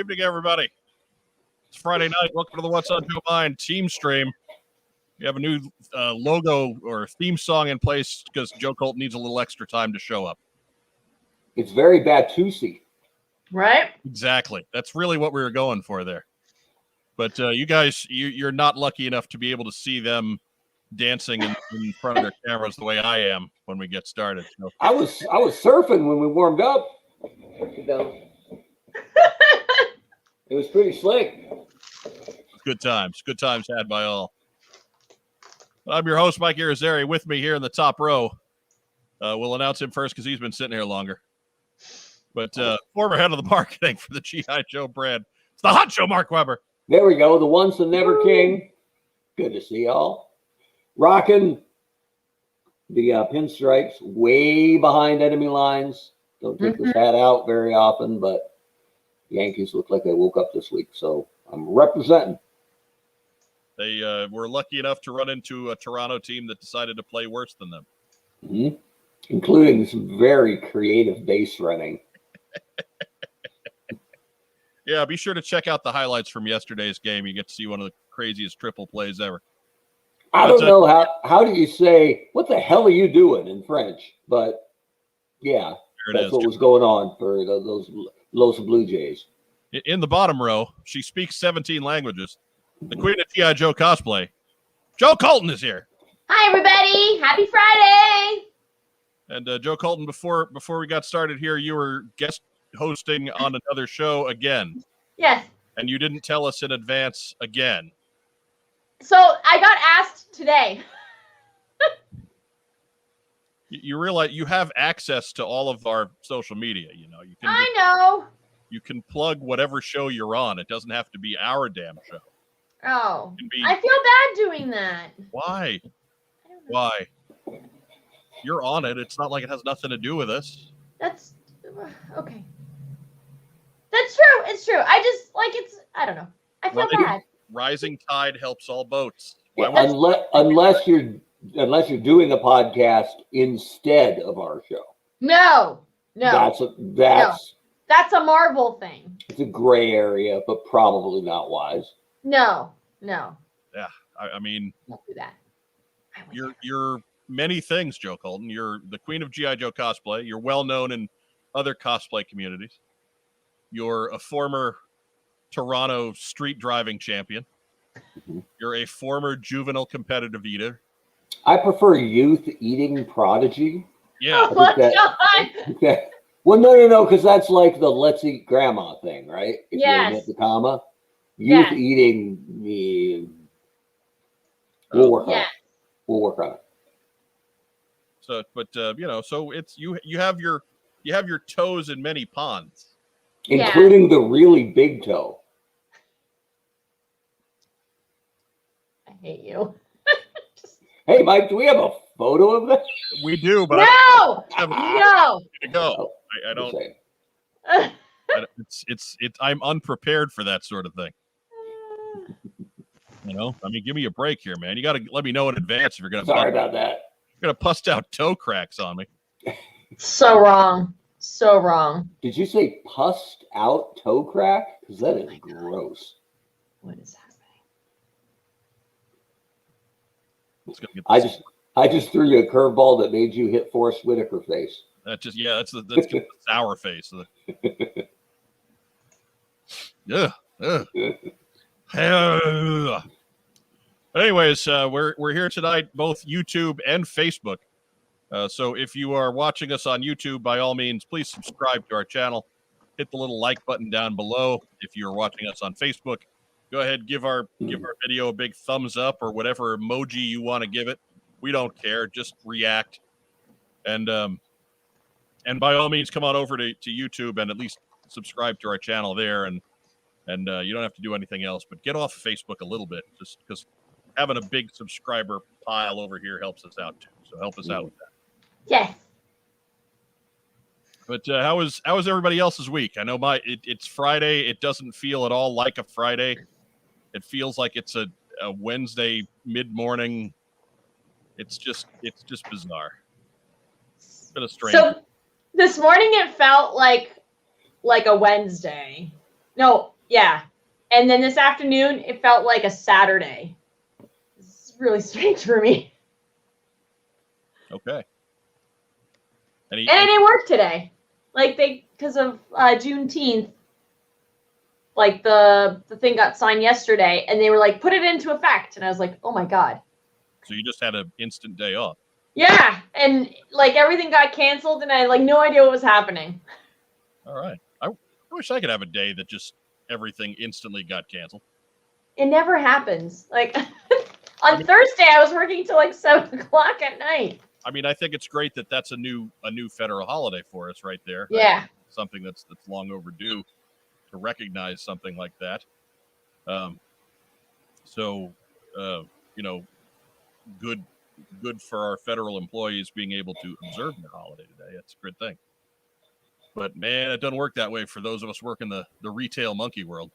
evening, everybody. It's Friday night. Welcome to the What's on Joe Mind TeamStream. We have a new logo or theme song in place because Joe Colton needs a little extra time to show up. It's very Batusi. Right? Exactly. That's really what we were going for there. But you guys, you're not lucky enough to be able to see them dancing in front of their cameras the way I am when we get started. So. I was surfing when we warmed up. You know. It was pretty slick. Good times had by all. I'm your host, Mike Irizarry. With me here in the top row, we'll announce him first because he's been sitting here longer. But former head of the marketing for the G.I. Joe brand, it's the Hot Show, Mark Weber. There we go, the once and never king. Good to see y'all. Rocking the pinstripes way behind enemy lines. Don't take this hat out very often, but the Yankees look like they woke up this week, so I'm representing. They were lucky enough to run into a Toronto team that decided to play worse than them. Mm-hmm. Including some very creative base running. Yeah, be sure to check out the highlights from yesterday's game. You get to see one of the craziest triple plays ever. I don't know how do you say, what the hell are you doing in French? But, yeah, that's what was going on for those Los Blue Jays. In the bottom row, she speaks 17 languages. The queen of G.I. Joe cosplay, Joe Colton, is here. Hi, everybody. Happy Friday. And Joe Colton, before we got started here, you were guest hosting on another show again. Yes. And you didn't tell us in advance again. So I got asked today. You realize you have access to all of our social media. You know, you can. I know. You can plug whatever show you're on. It doesn't have to be our damn show. Oh, I feel bad doing that. Why? I don't know. Why? You're on it. It's not like it has nothing to do with us. That's okay. That's true. It's true. I don't know. I feel bad. Rising tide helps all boats. Yeah, unless you're doing the podcast instead of our show. No. That's a Marvel thing. It's a gray area, but probably not wise. No. Yeah, I mean, Don't do that. You're many things, Joe Colton. You're the queen of G.I. Joe cosplay. You're well known in other cosplay communities. You're a former Toronto street driving champion. You're a former juvenile competitive eater. I prefer youth eating prodigy. Yeah. Oh my God. Okay. Well, no, because that's like the let's eat grandma thing, right? If yes. You hit the comma. Youth eating, we'll work on it. We'll work on it. So, but so it's you have your toes in many ponds, including the really big toe. I hate you. Hey, Mike, do we have a photo of that? We do, but no. To go. I don't. It's. I'm unprepared for that sort of thing. You know, I mean, give me a break here, man. You got to let me know in advance if you're gonna. Sorry about that. You're gonna bust out toe cracks on me. So wrong. So wrong. Did you say pussed out toe crack? Because that is gross. What is happening? I just threw you a curveball that made you hit Forrest Whitaker face. That's the sour face. Yeah. Anyways, we're here tonight, both YouTube and Facebook. So if you are watching us on YouTube, by all means, please subscribe to our channel. Hit the little like button down below. If you're watching us on Facebook, go ahead, give our video a big thumbs up or whatever emoji you want to give it. We don't care. Just react. And by all means, come on over to YouTube and at least subscribe to our channel there. And you don't have to do anything else, but get off Facebook a little bit, just because having a big subscriber pile over here helps us out too. So help us out with that. Yes. But how is everybody else's week? I know it's Friday. It doesn't feel at all like a Friday. It feels like it's a Wednesday mid-morning. It's just bizarre. It's been a strange. So this morning it felt like a Wednesday. No, yeah. And then this afternoon, it felt like a Saturday. It's really strange for me. Okay. And I didn't work today. Like because of Juneteenth, like the thing got signed yesterday, and they were like, put it into effect. And I was like, oh my God. So you just had an instant day off. Yeah. And like everything got canceled, and I had like no idea what was happening. All right. I wish I could have a day that just everything instantly got canceled. It never happens. Like on Thursday, I was working till like 7 o'clock at night. I mean, I think it's great that that's a new federal holiday for us right there. Yeah. Something that's long overdue to recognize something like that. So, good for our federal employees being able to observe the holiday today. That's a good thing. But man, it doesn't work that way for those of us working the retail monkey world.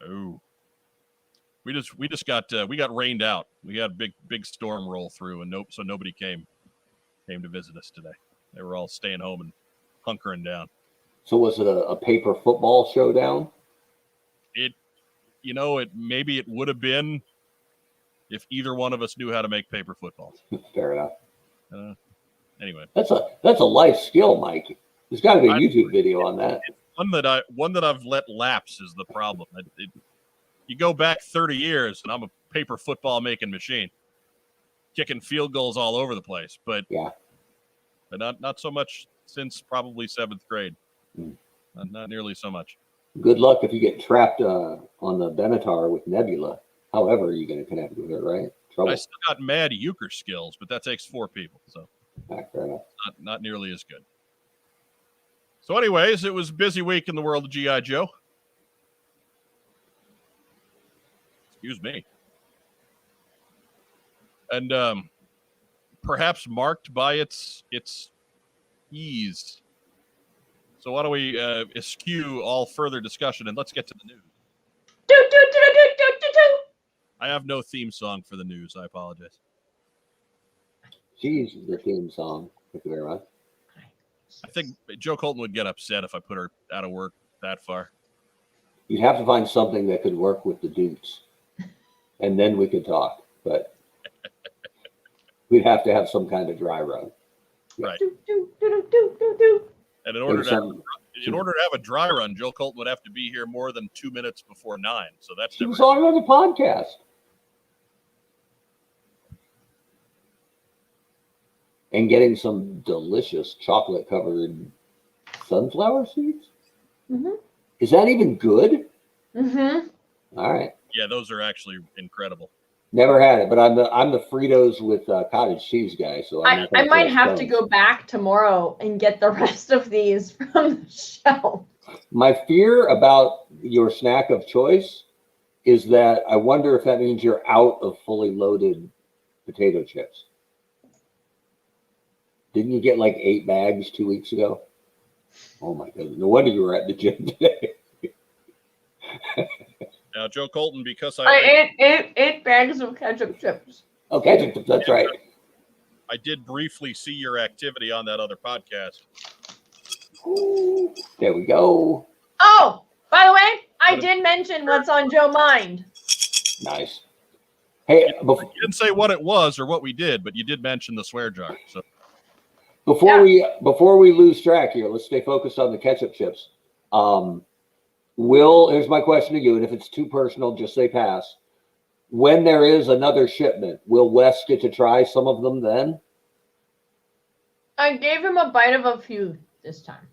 Oh, we got rained out. We had a big storm roll through, and so nobody came to visit us today. They were all staying home and hunkering down. So was it a paper football showdown? Maybe it would have been if either one of us knew how to make paper footballs. Fair enough. Anyway, that's a life skill, Mike. There's got to be a YouTube video on that. One that I've let lapse is the problem. You go back 30 years, and I'm a paper football making machine, kicking field goals all over the place. But yeah, but not so much since probably 7th grade. Not nearly so much. Good luck if you get trapped on the Benatar with Nebula. However, you're going to connect with it, right? Trouble. I still got mad euchre skills, but that takes 4 people, so fair enough. Not nearly as good. So, anyways, it was a busy week in the world of G.I. Joe. Excuse me. And perhaps marked by its ease. So why don't we eschew all further discussion and let's get to the news. I have no theme song for the news. I apologize. She's the theme song. Thank you very much. I think Joe Colton would get upset if I put her out of work that far. You'd have to find something that could work with the Dukes, and then we could talk. But we'd have to have some kind of dry run. Right. And in order to have a dry run, Joe Colton would have to be here more than 2 minutes before 9. So that's she was on another podcast. And getting some delicious chocolate-covered sunflower seeds? Mm-hmm. Is that even good? Mm-hmm. All right. Yeah, those are actually incredible. Never had it, but I'm the Fritos with cottage cheese guy. So I might have to go back tomorrow and get the rest of these from the shelf. My fear about your snack of choice is that I wonder if that means you're out of fully loaded potato chips. Didn't you get like 8 bags 2 weeks ago? Oh my goodness. No wonder you were at the gym today. Now, Joe Colton, because I ate 8 bags of ketchup chips. Oh, ketchup chips, that's right. I did briefly see your activity on that other podcast. Ooh, there we go. Oh, by the way, I did mention what's on Joe Mind. Nice. Hey, you didn't say what it was or what we did, but you did mention the swear jar. So before we lose track here, let's stay focused on the ketchup chips. Here's my question to you, and if it's too personal, just say pass. When there is another shipment, will Wes get to try some of them then? I gave him a bite of a few this time.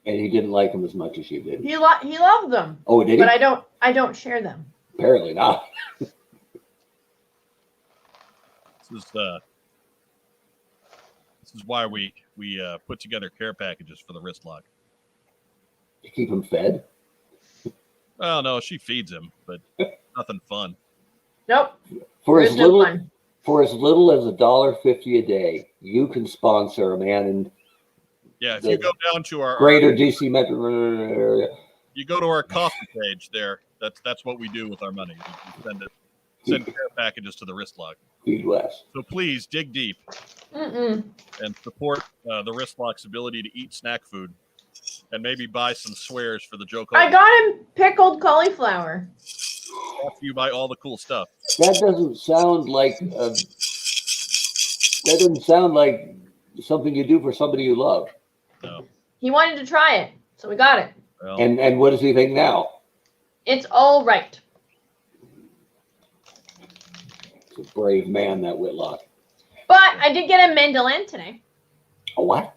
And he didn't like them as much as you did. He loved them. Oh, did he? But I don't share them. Apparently not. This is why we put together care packages for the wrist lock. To keep him fed? Well, no, she feeds him, but nothing fun. Nope. For as little as $1.50 a day, you can sponsor a man in if you go down to our greater DC metro area. You go to our coffee page there. That's what we do with our money. We send care packages to the wrist lock. Feed West. So please dig deep and support the wrist lock's ability to eat snack food And maybe buy some swears for the Joe I Colton. got him pickled cauliflower. After you buy all the cool stuff. That doesn't sound like something you do for somebody you love. No. He wanted to try it, so we got it. Well, And what does he think now? It's all right. It's a brave man, that Whitlock. But I did get a mandolin today. A what?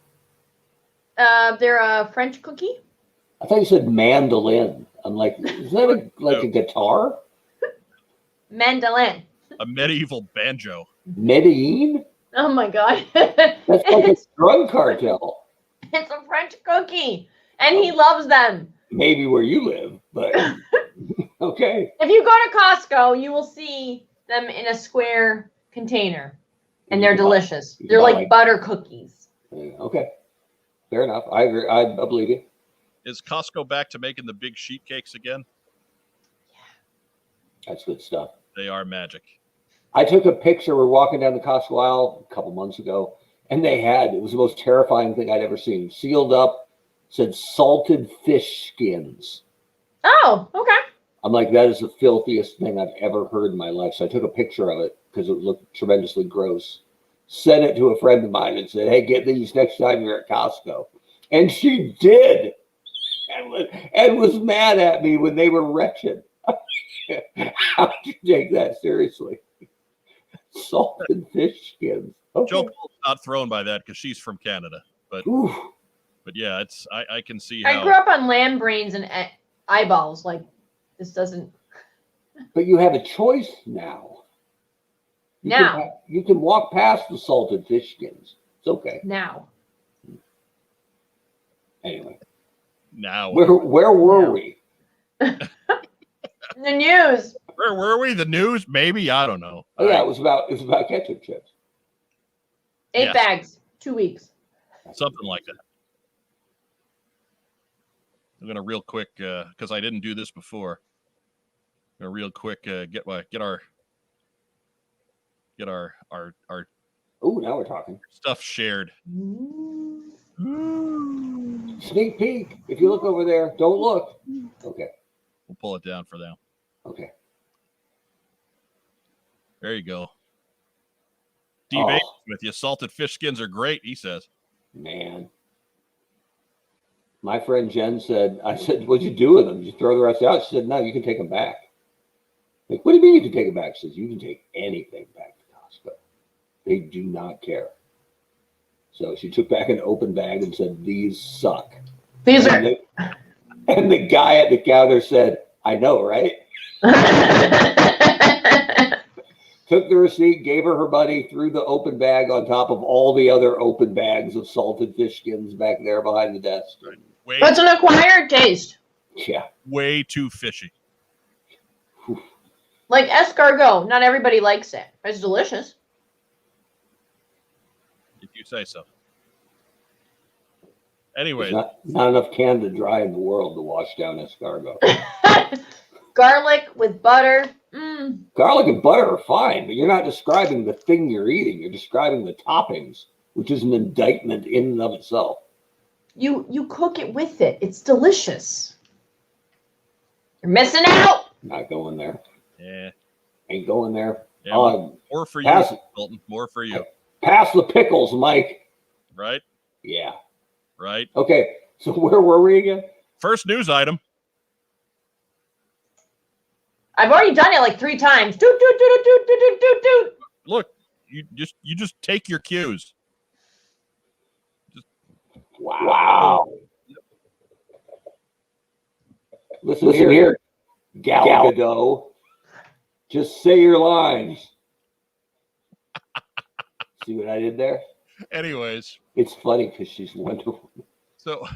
They're a French cookie. I thought you said mandolin. I'm like, is that a guitar? Mandolin. a medieval banjo. Medellin? Oh my god. That's like a drug cartel. It's a French cookie, and he loves them. Maybe where you live, but okay. If you go to Costco, you will see them in a square container, and they're delicious. They're like butter cookies. Okay, fair enough. I agree. I believe you. Is Costco back to making the big sheet cakes again? That's good stuff. They are magic. I took a picture. We're walking down the Costco aisle a couple months ago, and it was the most terrifying thing I'd ever seen. Sealed up, said salted fish skins. Oh, okay. I'm like, that is the filthiest thing I've ever heard in my life. So I took a picture of it because it looked tremendously gross. Sent it to a friend of mine and said, hey, get these next time you're at Costco. And she did. And was mad at me when they were wretched. How could you take that seriously? Salted fish skins. Okay. Joe Paul's not thrown by that because she's from Canada. But yeah, it's I can see how. I grew up on lamb brains and eyeballs. Like, this doesn't. But you have a choice now. You can walk past the salted fish skins. It's okay. Now. Anyway. Now. Where were we? The news. Where were we? The news? Maybe. I don't know. Oh yeah, it was about ketchup chips. 8 bags, 2 weeks. Something like that. I'm gonna real quick because I didn't do this before. I'm gonna real quick get our Oh, now we're talking. Stuff shared. Sneak peek. If you look over there, don't look. Okay. We'll pull it down for now. Okay. There you go. Steve with you. Salted fish skins are great, he says. Man. My friend Jen said, I said, what'd you do with them? Did you throw the rest out? She said, no, you can take them back. Like, what do you mean you can take them back? She says, you can take anything back to Costco. They do not care. So she took back an open bag and said, these suck. These are. And the guy at the counter said, I know, right? Took the receipt, gave her money, threw the open bag on top of all the other open bags of salted fish skins back there behind the desk. Right. What's an acquired taste? Yeah. Way too fishy. Like escargot. Not everybody likes it. It's delicious. If you say so. Anyway. Not enough Canada Dry in the world to wash down escargot. Garlic with butter. Garlic and butter are fine, but you're not describing the thing you're eating. You're describing the toppings, which is an indictment in and of itself. You cook it with it. It's delicious. You're missing out. Not going there. Yeah. Ain't going there. Yeah, more for you, Colton. More for you. Pass the pickles, Mike. Right? Yeah. Right. Okay. So where were we again? First news item. I've already done it like 3 times. Doot, doot, doot, doot, doot, doot, doot, doot. Look, you just take your cues. Wow. Listen here, Gal Gadot. Just say your lines. See what I did there? Anyways. It's funny because she's Wonder Woman. So.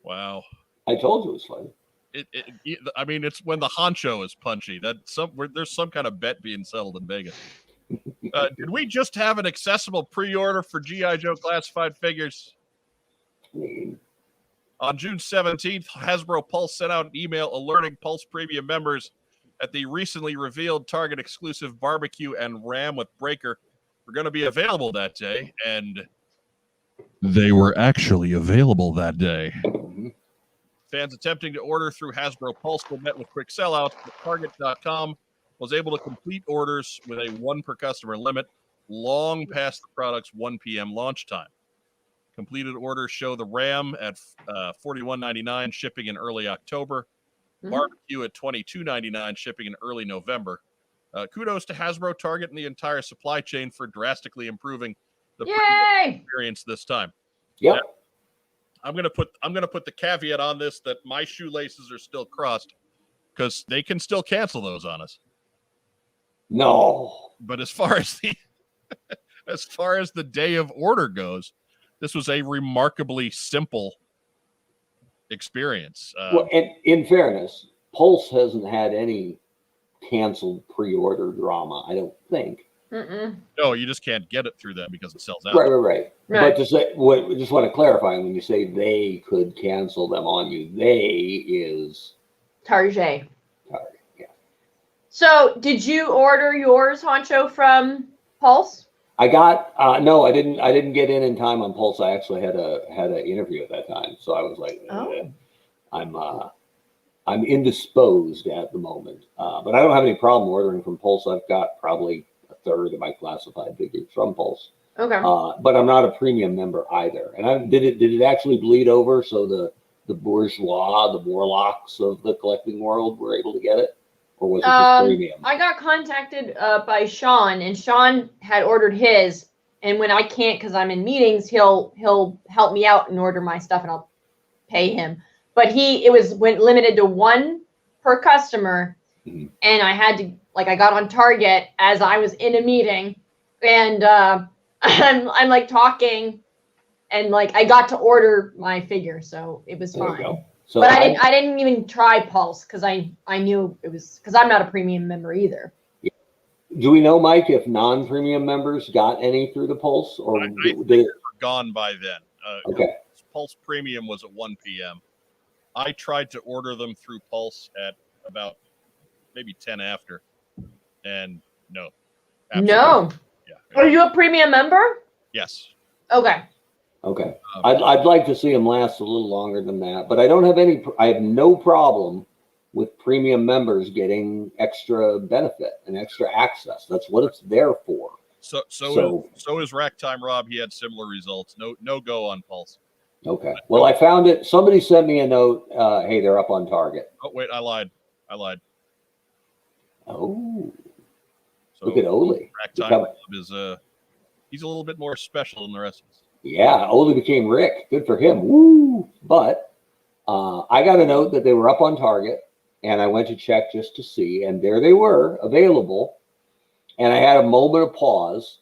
Wow. I told you it was funny. I mean, it's when the honcho is punchy. There's some kind of bet being settled in Vegas. Did we just have an accessible pre-order for G.I. Joe classified figures? On June 17th, Hasbro Pulse sent out an email alerting Pulse Premium members that the recently revealed Target exclusive Barbecue and Ram with Breaker were going to be available that day. And they were actually available that day. Mhm. Fans attempting to order through Hasbro Pulse were met with quick sellouts, but Target.com was able to complete orders with a 1 per customer limit long past the product's 1 p.m. launch time. Completed orders show the Ram at $41.99, shipping in early October. Barbecue at $22.99, shipping in early November. Kudos to Hasbro, Target, and the entire supply chain for drastically improving the experience this time. Yep. Now, I'm gonna put the caveat on this that my shoelaces are still crossed because they can still cancel those on us. No. But as far as the day of order goes, this was a remarkably simple experience. Well, and in fairness, Pulse hasn't had any canceled pre-order drama, I don't think. No, you just can't get it through them because it sells out. Right. But to say, just want to clarify, when you say they could cancel them on you, they is Target. Yeah. So, did you order yours, Honcho, from Pulse? I got no, I didn't get in time on Pulse. I actually had an interview at that time, so I was like, I'm indisposed at the moment, but I don't have any problem ordering from Pulse. I've got probably a third of my classified figures from Pulse. Okay. But I'm not a premium member either. And did it actually bleed over so the bourgeois, the warlocks of the collecting world were able to get it, or was it just premium? I got contacted by Sean, and Sean had ordered his. And when I can't because I'm in meetings, he'll help me out and order my stuff, and I'll pay him. But went limited to 1 per customer, and I had to I got on Target as I was in a meeting, and I'm like talking, and I got to order my figure, so it was fine. So but I didn't even try Pulse because I knew it was because I'm not a premium member either. Do we know, Mike, if non-premium members got any through the Pulse, or I think they were gone by then? Okay. Pulse Premium was at 1 p.m. I tried to order them through Pulse at about maybe 10 after, and no. No. Yeah. Are you a premium member? Yes. Okay. I'd like to see them last a little longer than that, but I have no problem with premium members getting extra benefit and extra access. That's what it's there for. So is Rack Time Rob. He had similar results. No go on Pulse. Okay. Well, I found it. Somebody sent me a note. Hey, they're up on Target. Oh, wait, I lied. Oh. So look at Oli. Rack Time Rob is he's a little bit more special than the rest of us. Yeah, Oli became Rick. Good for him. Woo! But I got a note that they were up on Target, and I went to check just to see, and there they were, available. And I had a moment of pause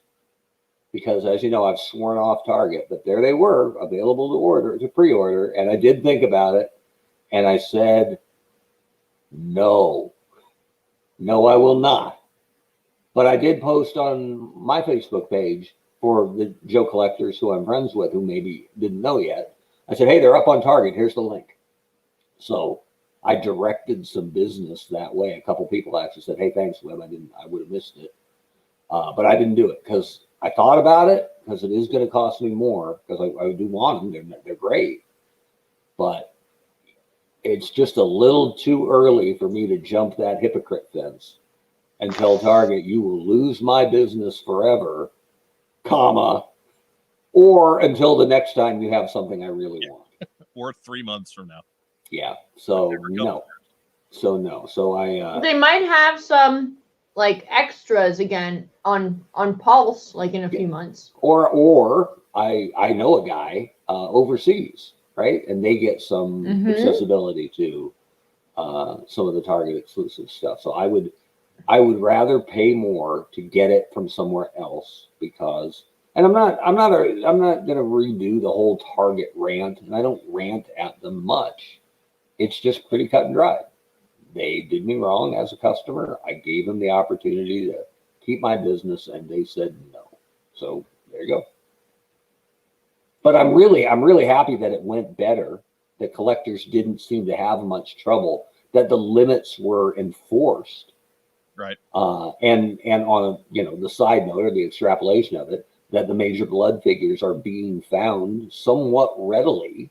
because, as you know, I've sworn off Target, but there they were, available to pre-order, and I did think about it, and I said, no, I will not. But I did post on my Facebook page for the Joe collectors who I'm friends with, who maybe didn't know yet. I said, hey, they're up on Target. Here's the link. So I directed some business that way. A couple people actually said, hey, thanks, Web. I would have missed it. But I didn't do it because I thought about it, because it is going to cost me more, because I do want them. They're great. But it's just a little too early for me to jump that hypocrite fence and tell Target, you will lose my business forever, or until the next time you have something I really want. Or 3 months from now. Yeah. So no. So I they might have some extras again on Pulse in a few months. Or I know a guy overseas, right? And they get some accessibility to some of the Target exclusive stuff. So I would rather pay more to get it from somewhere else, because, and I'm not going to redo the whole Target rant, and I don't rant at them much. It's just pretty cut and dry. They did me wrong as a customer. I gave them the opportunity to keep my business, and they said no. So there you go. But I'm really happy that it went better. The collectors didn't seem to have much trouble, that the limits were enforced. Right. And on the side note, or the extrapolation of it, that the Major Blood figures are being found somewhat readily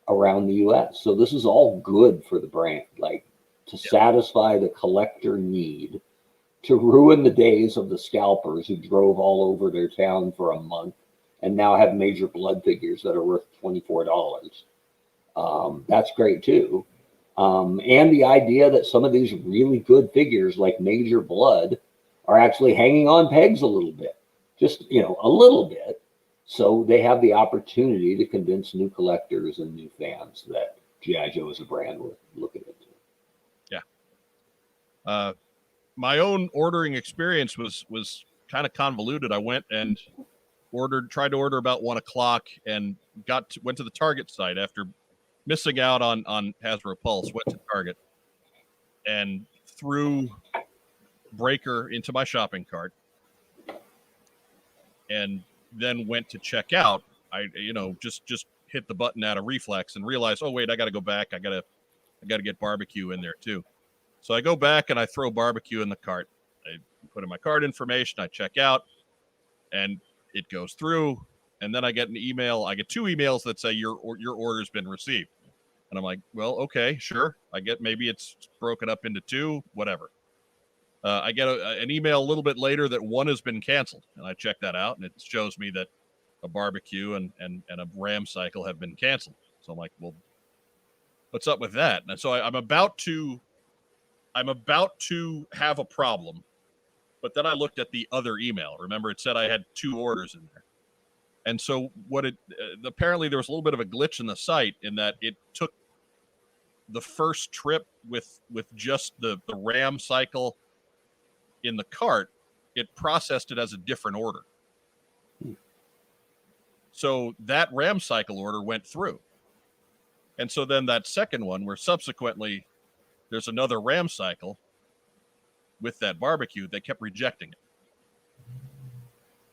around the U.S. So this is all good for the brand, like to satisfy the collector need, to ruin the days of the scalpers who drove all over their town for a month and now have Major Blood figures that are worth $24. That's great too. And the idea that some of these really good figures like Major Blood are actually hanging on pegs a little bit, just, a little bit. So they have the opportunity to convince new collectors and new fans that G.I. Joe is a brand worth looking into. Yeah. My own ordering experience was kind of convoluted. I went and tried to order about 1 o'clock and went to the Target site after missing out on Hasbro Pulse, went to Target and threw Breaker into my shopping cart and then went to check out. I just hit the button out of reflex and realized, oh wait, I got to go back. I got to get barbecue in there too. So I go back and I throw barbecue in the cart. I put in my card information, I check out, and it goes through. And then I get an email. I get 2 emails that say your order's been received. And I'm like, well, okay, sure. I get, maybe it's broken up into 2, whatever. I get an email a little bit later that 1 has been canceled. And I check that out, and it shows me that a barbecue and a ram cycle have been canceled. So I'm like, well, what's up with that? And so I'm about to have a problem. But then I looked at the other email. Remember, it said I had 2 orders in there. And so apparently there was a little bit of a glitch in the site in that it took the first trip with just the RAM cycle in the cart, it processed it as a different order. So that RAM cycle order went through. And so then that second one, where subsequently there's another RAM cycle with that barbecue, they kept rejecting it.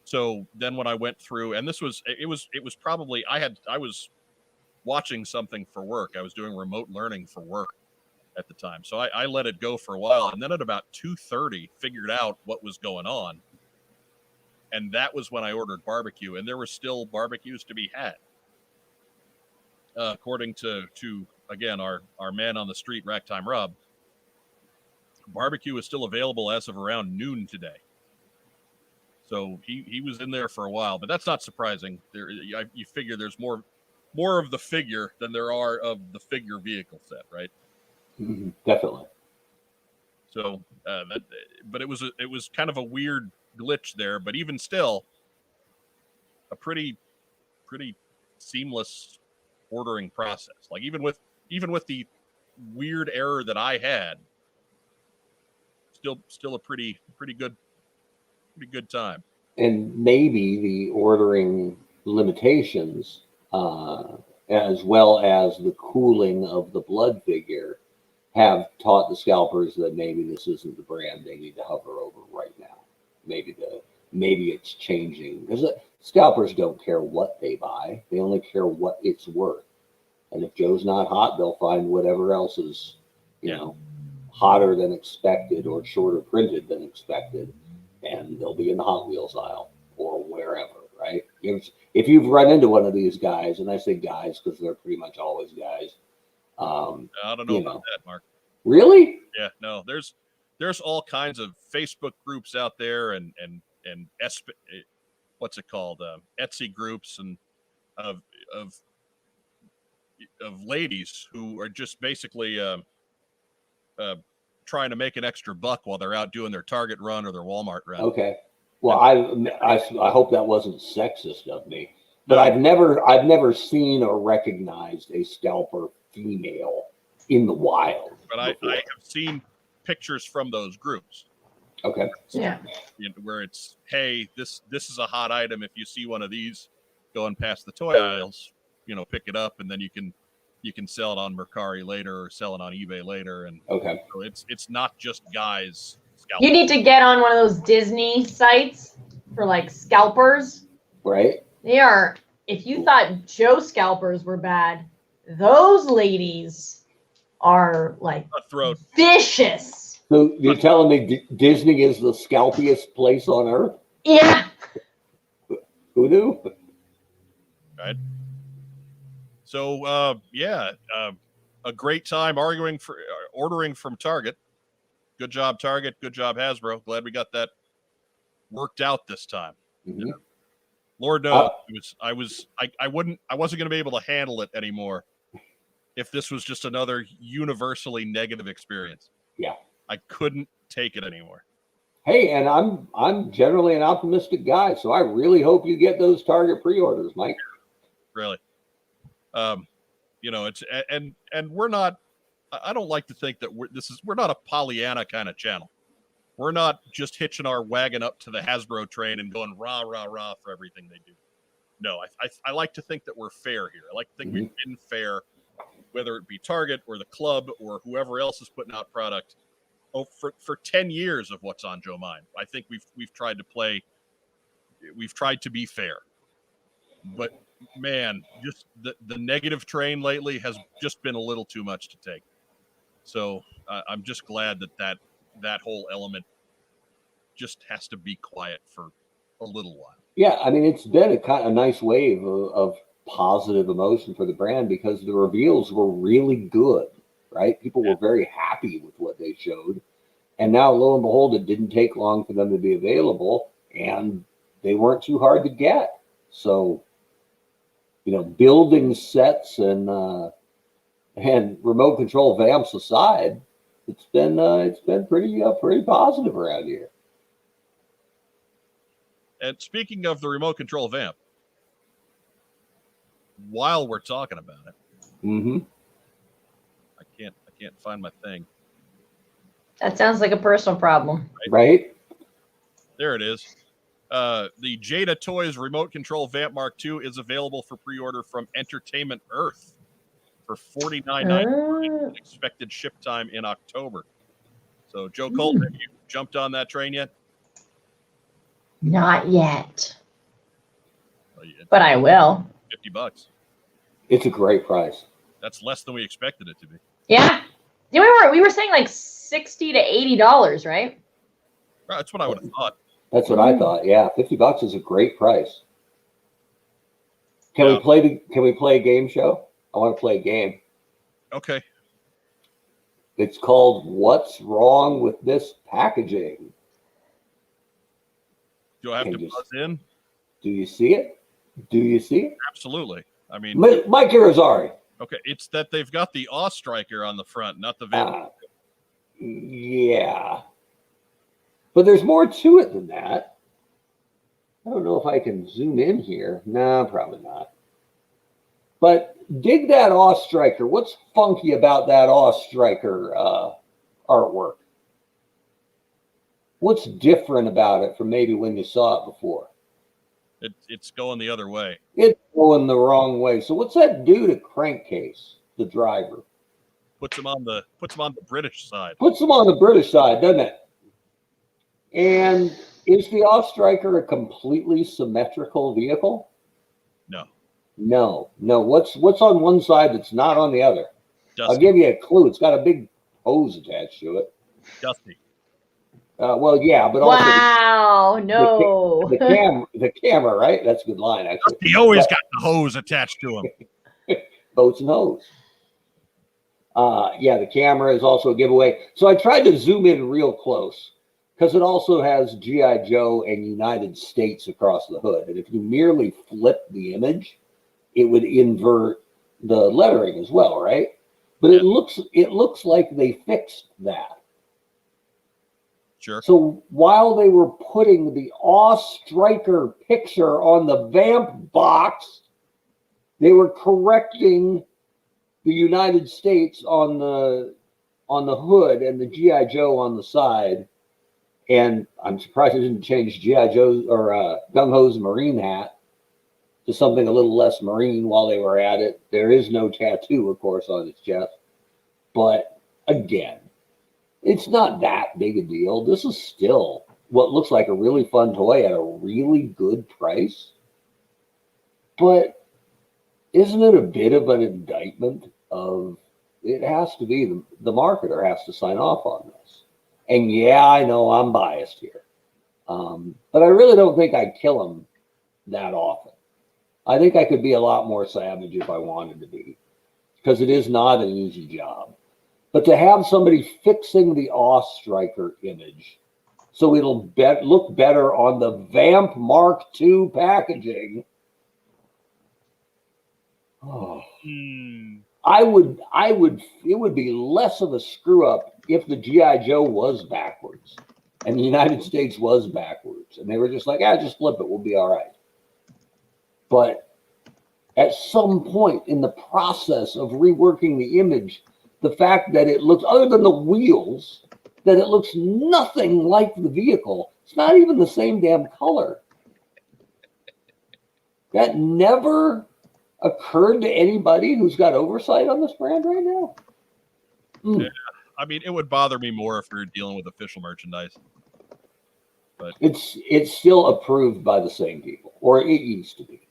So then when I went through, and it was probably, I was watching something for work. I was doing remote learning for work at the time. So I let it go for a while. And then at about 2:30, figured out what was going on. And that was when I ordered barbecue, and there were still barbecues to be had. According to again, our man on the street, Racktime Rob, barbecue is still available as of around noon today. So he was in there for a while, but that's not surprising. You figure there's more of the figure than there are of the figure vehicle set, right? Mm-hmm. Definitely. So, but it was kind of a weird glitch there, but even still, a pretty seamless ordering process. Like even with the weird error that I had, still a pretty good time. And maybe the ordering limitations, as well as the cooling of the blood figure, have taught the scalpers that maybe this isn't the brand they need to hover over right now. Maybe it's changing, because scalpers don't care what they buy; they only care what it's worth. And if Joe's not hot, they'll find whatever else is, hotter than expected or shorter printed than expected, and they'll be in the Hot Wheels aisle or wherever, right? If you've run into one of these guys, and I say guys because they're pretty much always guys. I don't know about that, Mark. Really? Yeah, no. There's all kinds of Facebook groups out there, and what's it called? Etsy groups and of ladies who are just basically trying to make an extra buck while they're out doing their Target run or their Walmart run. Okay. Well, I hope that wasn't sexist of me, but I've never seen or recognized a scalper female in the wild. But I have seen pictures from those groups. Okay. Yeah. Where it's, hey, this is a hot item. If you see one of these going past the toy aisles, pick it up, and then you can sell it on Mercari later or sell it on eBay later. And okay. So it's not just guys scalping. You need to get on one of those Disney sites for like scalpers. Right. They are. If you thought Joe scalpers were bad, those ladies are like cutthroat, vicious. So you're telling me Disney is the scalpiest place on earth? Yeah. Who knew? Right. So, a great time ordering from Target. Good job, Target. Good job, Hasbro. Glad we got that worked out this time. Mm-hmm. Lord knows, I wasn't going to be able to handle it anymore if this was just another universally negative experience. Yeah. I couldn't take it anymore. Hey, and I'm generally an optimistic guy, so I really hope you get those Target pre-orders, Mike. Really. It's and we're not, I don't like to think that we're not a Pollyanna kind of channel. We're not just hitching our wagon up to the Hasbro train and going rah, rah, rah for everything they do. No, I like to think that we're fair here. I like to think we've been fair, whether it be Target or the club or whoever else is putting out product. Oh, for 10 years of what's on Joe Mind. I think we've tried to be fair. But man, just the negative train lately has just been a little too much to take. So I'm just glad that whole element just has to be quiet for a little while. Yeah, I mean, it's been a nice wave of positive emotion for the brand because the reveals were really good, right? People were very happy with what they showed. And now, lo and behold, it didn't take long for them to be available, and they weren't too hard to get. So, building sets and remote control vamps aside, it's been pretty positive around here. And speaking of the remote control vamp, while we're talking about it, I can't find my thing. That sounds like a personal problem. Right? There it is. The Jada Toys Remote Control Vamp Mark II is available for pre-order from Entertainment Earth for $49.99. Expected ship time in October. So, Joe Colt, have you jumped on that train yet? Not yet. But I will. $50. It's a great price. That's less than we expected it to be. Yeah. We were saying like $60 to $80, right? That's what I would have thought. That's what I thought. Yeah, $50 is a great price. Can we play a game show? I want to play a game. Okay. It's called What's Wrong with This Packaging? Do I have to buzz in? Do you see it? Do you see it? Absolutely. I mean, Mike Irizarry. Okay, it's that they've got the Awe Striker on the front, not the Vamp. Yeah. But there's more to it than that. I don't know if I can zoom in here. No, probably not. But dig that Awe Striker. What's funky about that Awe Striker artwork? What's different about it from maybe when you saw it before? It's going the other way. It's going the wrong way. So what's that do to Crankcase, the driver? Puts him on the British side. Puts him on the British side, doesn't it? And is the Awe Striker a completely symmetrical vehicle? No. What's on one side that's not on the other? Dusty. I'll give you a clue. It's got a big hose attached to it. Dusty. Well, yeah, but also the camera, right? That's a good line, actually. He always got the hose attached to him. Boats and hose. Yeah, the camera is also a giveaway. So I tried to zoom in real close because it also has G.I. Joe and United States across the hood. And if you merely flip the image, it would invert the lettering as well, right? But it looks like they fixed that. Sure. So while they were putting the Awe Striker picture on the Vamp box, they were correcting the United States on the hood and the G.I. Joe on the side. And I'm surprised they didn't change G.I. Joe's or Gung Ho's Marine hat to something a little less Marine while they were at it. There is no tattoo, of course, on his chest. But again, it's not that big a deal. This is still what looks like a really fun toy at a really good price. But isn't it a bit of an indictment of it has to be the marketer has to sign off on this? And yeah, I know I'm biased here. But I really don't think I'd kill him that often. I think I could be a lot more savage if I wanted to be, because it is not an easy job. But to have somebody fixing the Awe Striker image so it'll look better on the Vamp Mark II packaging, it would be less of a screw up if the G.I. Joe was backwards and the United States was backwards. And they were just like, just flip it, we'll be all right. But at some point in the process of reworking the image, the fact that it looks, other than the wheels, that it looks nothing like the vehicle. It's not even the same damn color. That never occurred to anybody who's got oversight on this brand right now. Yeah, I mean, it would bother me more if we were dealing with official merchandise. But it's still approved by the same people, or it used to be.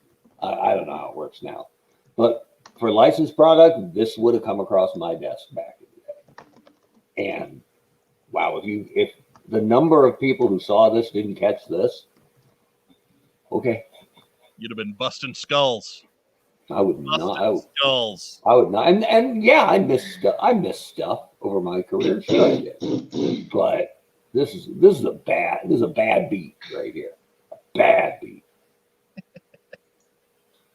I don't know how it works now. But for licensed product, this would have come across my desk back in the day. And wow, if the number of people who saw this didn't catch this, okay. You'd have been busting skulls. I would not. Skulls. I would not. And yeah, I missed stuff over my career. Sure I did. But this is a bad beat right here. A bad beat.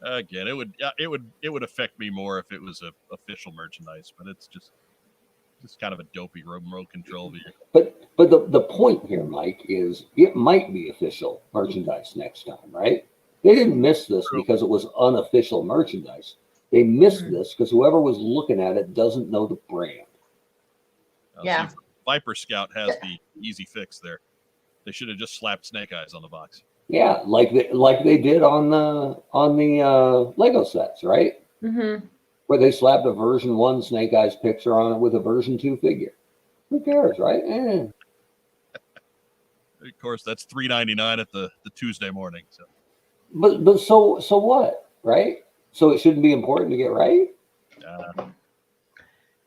Again, it would affect me more if it was a official merchandise, but it's just kind of a dopey remote control vehicle. But the point here, Mike, is it might be official merchandise next time, right? They didn't miss this because it was unofficial merchandise. They missed this because whoever was looking at it doesn't know the brand. Yeah. See, Viper Scout has the easy fix there. They should have just slapped Snake Eyes on the box. Yeah, like they did on the Lego sets, right? Mm-hmm. Where they slapped a version 1 Snake Eyes picture on it with a version 2 figure. Who cares, right? Of course, that's $3.99 at the Tuesday morning. So. But so what, right? So it shouldn't be important to get right?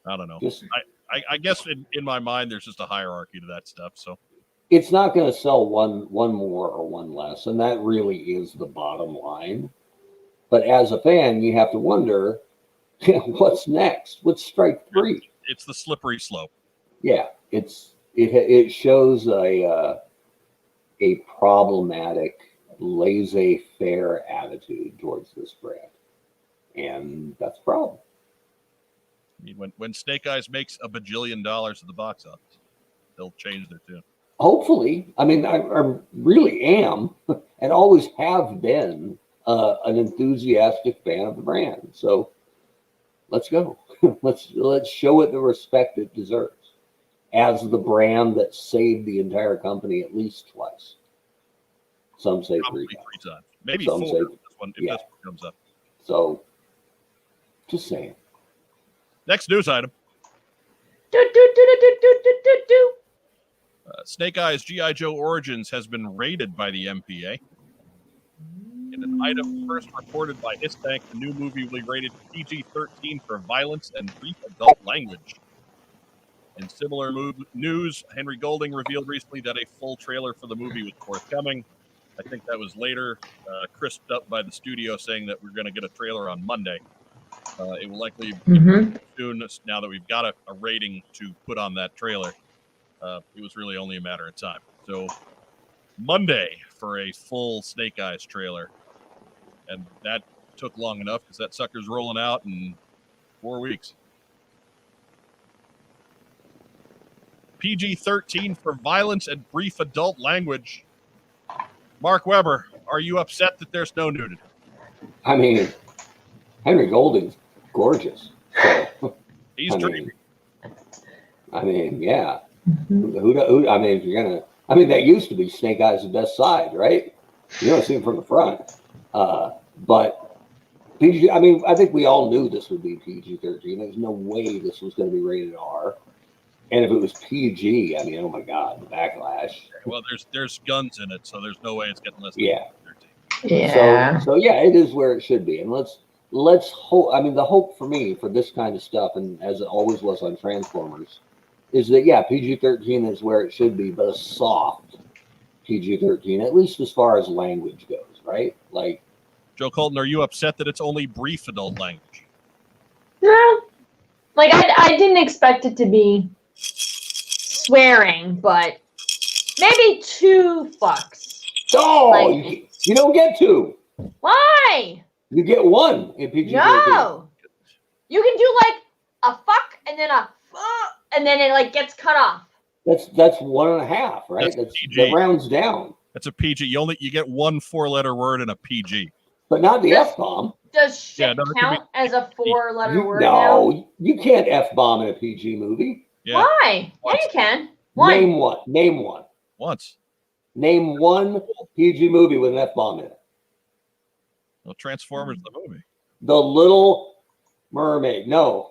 I don't know. I guess in my mind, there's just a hierarchy to that stuff. So it's not going to sell one more or one less, and that really is the bottom line. But as a fan, you have to wonder, what's next? What's strike 3? It's the slippery slope. Yeah, it shows a problematic, laissez-faire attitude towards this brand, and that's a problem. I mean, when Snake Eyes makes $1 bajillion at the box office, they'll change their tune. Hopefully. I mean, I really am and always have been an enthusiastic fan of the brand. So let's go. let's show it the respect it deserves as the brand that saved the entire company at least twice. Some say Probably 3 times. 3 times. Maybe Some 4 say, if this one comes up. So just saying. Next news item. Snake Eyes G.I. Joe Origins has been raided by the MPA. In an item first reported by Histank, the new movie will be rated PG-13 for violence and brief adult language. In similar news, Henry Golding revealed recently that a full trailer for the movie was forthcoming. I think that was later crisped up by the studio saying that we're going to get a trailer on Monday. It will likely be soon now that we've got a rating to put on that trailer. It was really only a matter of time. So Monday for a full Snake Eyes trailer. And that took long enough because that sucker's rolling out in 4 weeks. PG-13 for violence and brief adult language. Mark Weber, are you upset that there's no nudity? I mean, Henry Golding's gorgeous. So, He's dreaming. I mean, yeah. Who, I mean, if you're gonna, I mean, that used to be Snake Eyes' best side, right? You don't see him from the front. But PG, I mean, I think we all knew this would be PG-13. There's no way this was going to be rated R. And if it was PG, I mean, oh my God, the backlash. Well, there's guns in it, so there's no way it's getting less than PG-13. Yeah. So yeah, it is where it should be. And let's hope. I mean, the hope for me for this kind of stuff, and as it always was on Transformers, is that yeah, PG-13 is where it should be, but a soft PG-13, at least as far as language goes, right? Like, Joe Colton, are you upset that it's only brief adult language? No. Like, I didn't expect it to be swearing, but maybe 2 fucks. oh, Like, you don't get 2. why? You get 1 in PG-13. No. You can do like a fuck and then a fuck, and then it like gets cut off. That's 1.5, right? That's PG. That rounds down. That's a PG. You get 1 4-letter word in a PG. But not the F-bomb. Does shit count as a 4-letter word now? No, you can't F-bomb in a PG movie. Yeah. Why? Yeah, you can. One. Name one. Name one. Once. Name one PG movie with an F-bomb in it. Well, Transformers the movie. The Little Mermaid. No.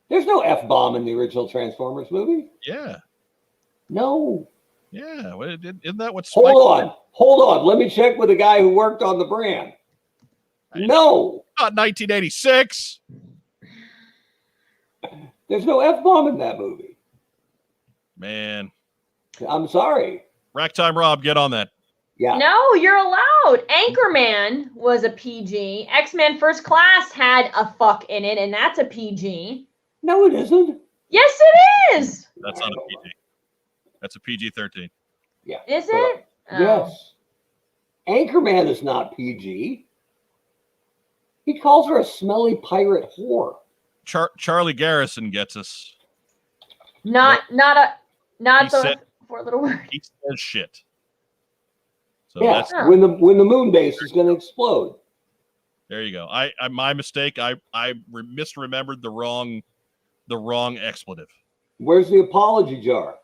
There's no F-bomb in the original Transformers movie. Yeah. No. Yeah. Isn't that what Spike... Hold on. Let me check with the guy who worked on the brand. No. Not 1986. There's no F-bomb in that movie. Man. I'm sorry. Racktime Rob, get on that. Yeah. No, you're allowed. Anchorman was a PG. X-Men First Class had a fuck in it, and that's a PG. No, it isn't. Yes, it is. That's not a PG. That's a PG-13. Yeah. Is it? Yes. Anchorman is not PG. He calls her a smelly pirate whore. Charlie Garrison gets us. Not the said, 4-letter word. He says shit. So yeah, when the moon base is going to explode. There you go. I my mistake. I misremembered the wrong expletive. Where's the apology jar?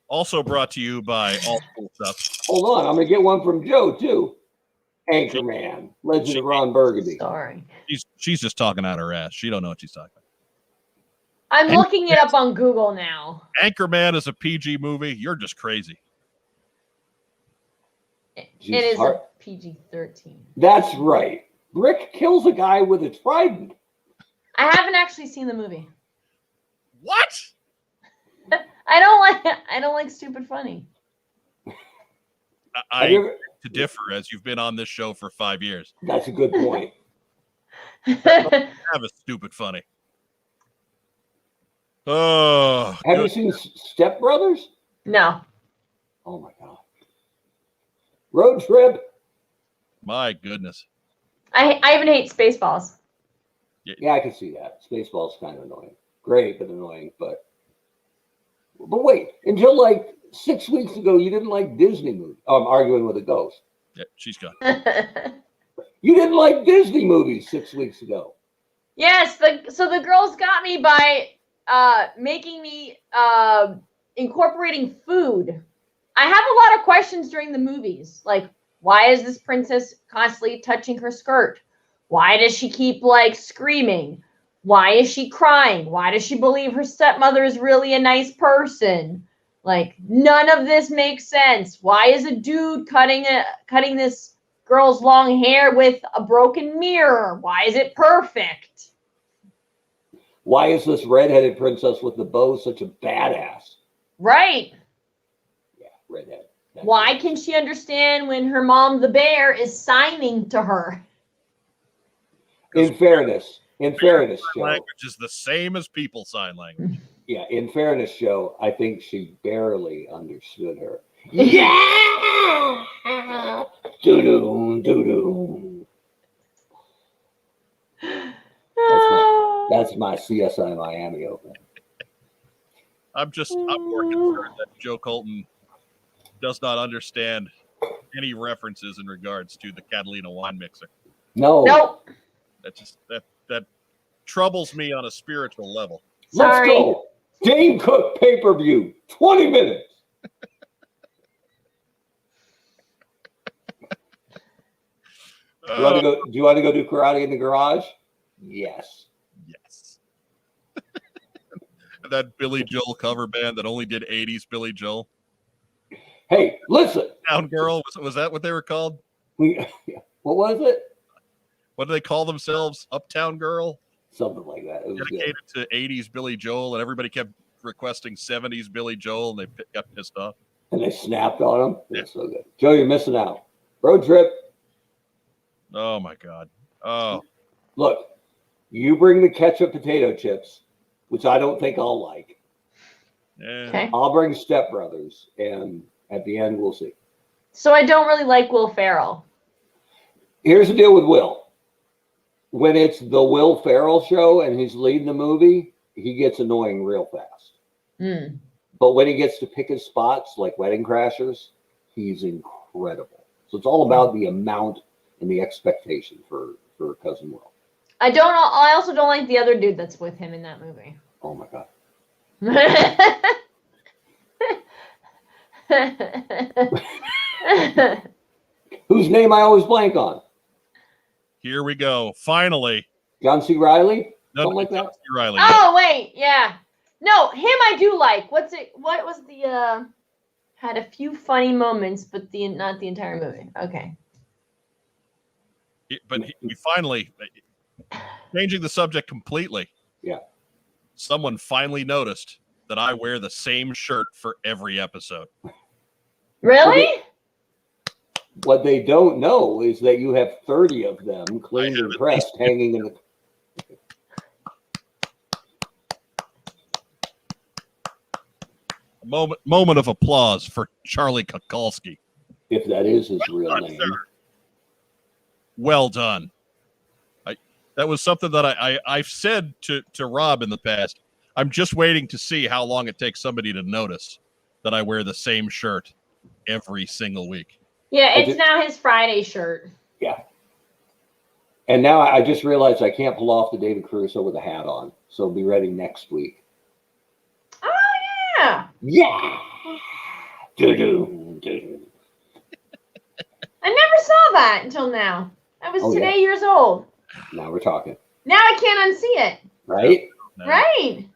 Also brought to you by All School Stuff. Hold on, I'm going to get one from Joe too. Anchorman, Legend of Ron Burgundy. Sorry. She's just talking out her ass. She don't know what she's talking about. I'm looking it up on Google now. Anchorman is a PG movie. You're just crazy. It is a PG-13. That's right. Rick kills a guy with a trident. I haven't actually seen the movie. What? I don't like stupid funny. I to differ, as you've been on this show for 5 years. That's a good point. Have a stupid funny. Oh, have you seen Step Brothers? No. Oh my god. Road Trip. My goodness. I even hate Spaceballs. Yeah, I can see that. Spaceballs kind of annoying. Great, but annoying. But wait, until like 6 weeks ago, you didn't like Disney movies. Oh, I'm arguing with a ghost. Yeah, she's gone. You didn't like Disney movies 6 weeks ago. Yes, so the girls got me by making me incorporating food. I have a lot of questions during the movies, like why is this princess constantly touching her skirt? Why does she keep like screaming? Why is she crying? Why does she believe her stepmother is really a nice person? Like none of this makes sense. Why is a dude cutting this girl's long hair with a broken mirror? Why is it perfect? Why is this redheaded princess with the bow such a badass? Right. Yeah, redhead. Why can she understand when her mom, the bear, is signing to her? In fairness, Joe. Language is the same as people sign language. Yeah, in fairness, Joe, I think she barely understood her. Yeah! Doo-doo, doo-doo. That's my CSI Miami open. I'm more concerned that Joe Colton does not understand any references in regards to the Catalina wine mixer. No. Nope. That troubles me on a spiritual level. Sorry. Let's go. Dane Cook pay-per-view, 20 minutes. Do you want to go do karate in the garage? Yes. Yes. That Billy Joel cover band that only did 80s Billy Joel. Hey, listen. Town Girl, was that what they were called? What was it? What do they call themselves? Uptown Girl? Something like that. It was dedicated to 80s Billy Joel, and everybody kept requesting 70s Billy Joel, and they got pissed off. And they snapped on him. It's so good. Joe, you're missing out. Road trip. Oh my God. Oh, Look, you bring the ketchup potato chips, which I don't think I'll like. yeah. Okay. I'll bring Step Brothers, and at the end, we'll see. So I don't really like Will Ferrell. Here's the deal with Will. When it's the Will Ferrell show and he's leading the movie, he gets annoying real fast. Mm. But when he gets to pick his spots, like Wedding Crashers, he's incredible. So it's all about the amount and the expectation for Cousin Will. I also don't like the other dude that's with him in that movie. Oh my God. Whose name I always blank on? Here we go. Finally. John C. Riley? No, Something like that? John C. Reilly. Oh wait, yeah. No, him I do like. What was the had a few funny moments, but not the entire movie. Okay. But we finally, changing the subject completely. Yeah. Someone finally noticed that I wear the same shirt for every episode. Really? What they don't know is that you have 30 of them cleaned and pressed hanging in the... Moment of applause for Charlie Kukulski. If that is his real name. Sir. Well done. That was something that I've said to Rob in the past. I'm just waiting to see how long it takes somebody to notice that I wear the same shirt every single week. Yeah, it's now his Friday shirt. Yeah. And now I just realized I can't pull off the David Caruso with a hat on. So be ready next week. Oh, yeah. Yeah. Do-do. I never saw that until now. I was today years old. Now we're talking. Now I can't unsee it. Right? No. Right.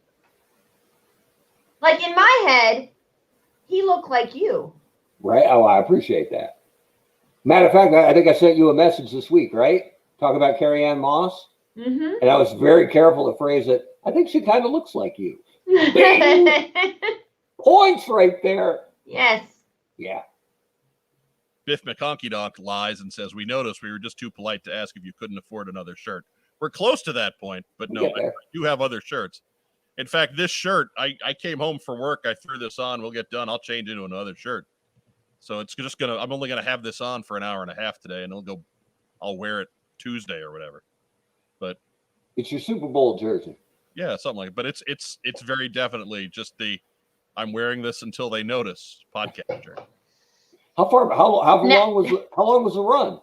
Like in my head, he looked like you. Right? Oh, I appreciate that. Matter of fact, I think I sent you a message this week, right? Talking about Carrie Ann Moss. Mm-hmm. And I was very careful to phrase it. I think she kind of looks like you. Points right there. Yes. Yeah. Biff McConkey-Donk lies and says, we noticed we were just too polite to ask if you couldn't afford another shirt. We're close to that point, but no, I do have other shirts. In fact, this shirt, I came home from work. I threw this on. We'll get done. I'll change into another shirt. So it's just I'm only going to have this on for an hour and a half today, and I'll wear it Tuesday or whatever. But it's your Super Bowl jersey. Yeah, something like it. But it's very definitely just I'm wearing this until they notice podcast shirt. How long was the run?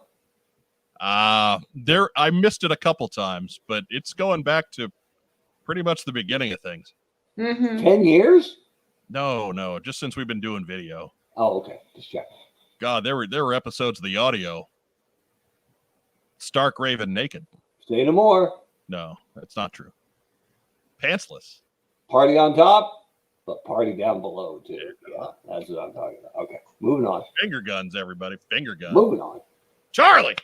I missed it a couple times, but it's going back to pretty much the beginning of things. Mm-hmm. 10 years? No, just since we've been doing video. Oh, okay. Just check. God, there were episodes of the audio. Stark Raven naked. Say no more. No, that's not true. Pantsless. Party on top, but party down below too. Yeah, that's what I'm talking about. Okay, moving on. Finger guns, everybody. Finger guns. Moving on. Charlie.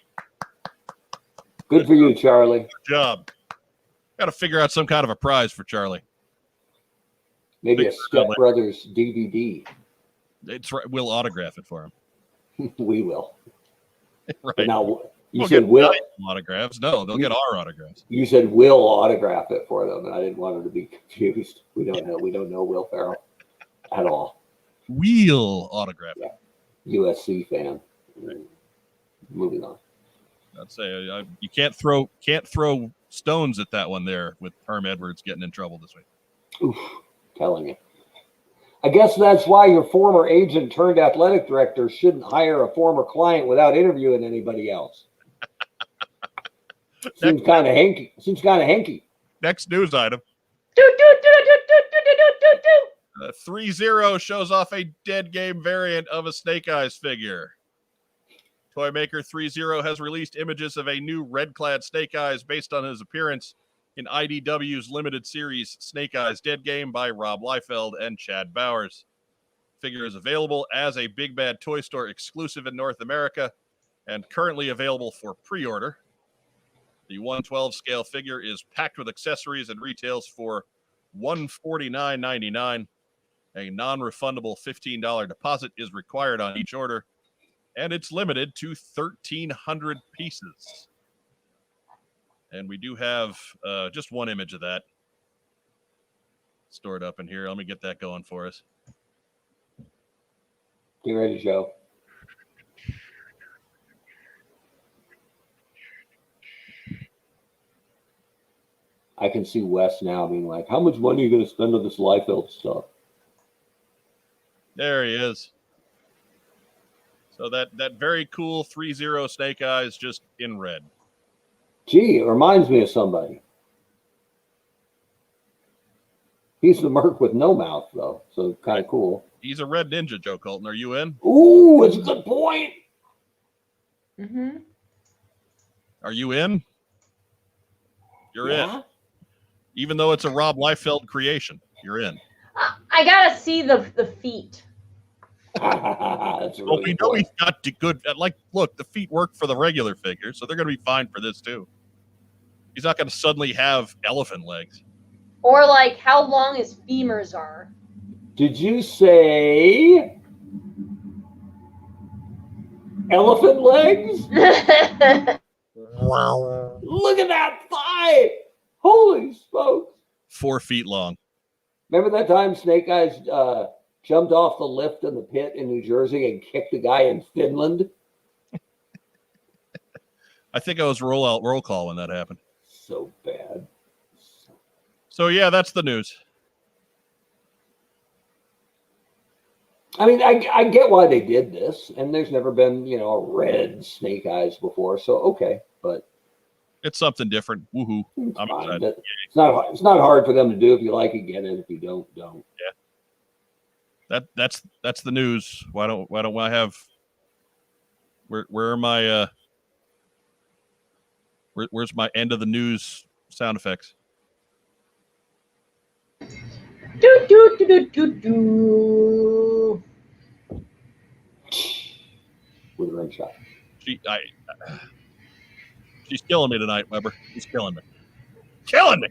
Good for you, Charlie. Good job. Got to figure out some kind of a prize for Charlie. Maybe a Step Brothers DVD. It's right. We'll autograph it for him. We will. Right. But now you We'll said get will autographs. No, they'll get our autographs. You said will autograph it for them, and I didn't want them to be confused. We don't know Will Ferrell at all. We'll autograph it. Yeah. USC fan. Right. Moving on. I'd say you can't throw stones at that one there with Herm Edwards getting in trouble this week. Oof, telling you. I guess that's why your former agent turned athletic director shouldn't hire a former client without interviewing anybody else. Seems kind of hanky. Next news item. 3-0 shows off a dead game variant of a Snake Eyes figure. Toy maker 3-0 has released images of a new red-clad Snake Eyes based on his appearance in IDW's limited series Snake Eyes Dead Game by Rob Liefeld and Chad Bowers. Figure is available as a Big Bad Toy Store exclusive in North America and currently available for pre-order. The 1/12 scale figure is packed with accessories and retails for $149.99. A non-refundable $15 deposit is required on each order, and it's limited to 1,300 pieces. And we do have just one image of that stored up in here. Let me get that going for us. Get ready, Joe. I can see Wes now being like, how much money are you going to spend on this Liefeld stuff? There he is. So that very cool 3-0 Snake Eyes just in red. Gee, it reminds me of somebody. He's the Merc with no mouth, though, so kind of cool. He's a red ninja, Joe Colton. Are you in? Ooh, it's a good point. Mm-hmm. Are you in? You're Yeah. in. Even though it's a Rob Liefeld creation, you're in. I gotta see the feet. That's a Well, really we good know point. he's got to good. Like, look, the feet work for the regular figure, so they're going to be fine for this too. He's not going to suddenly have elephant legs. Or like how long his femurs are. Did you say elephant legs? Wow. Look at that thigh! Holy smokes! 4 feet long. Remember that time Snake Eyes jumped off the lift in the pit in New Jersey and kicked a guy in Finland? I think I was roll call when that happened. So bad. So yeah, that's the news. I mean, I get why they did this, and there's never been, a red Snake Eyes before, so okay, but It's something different. Woohoo! I'm fine. excited. It's not hard for them to do. If you like it, get it. If you don't. Yeah. That's the news. Why don't I have? Where are my? Where's my end of the news sound effects? Do do do do do do. With a ring shot. She's killing me tonight, Weber. She's killing me. Killing me.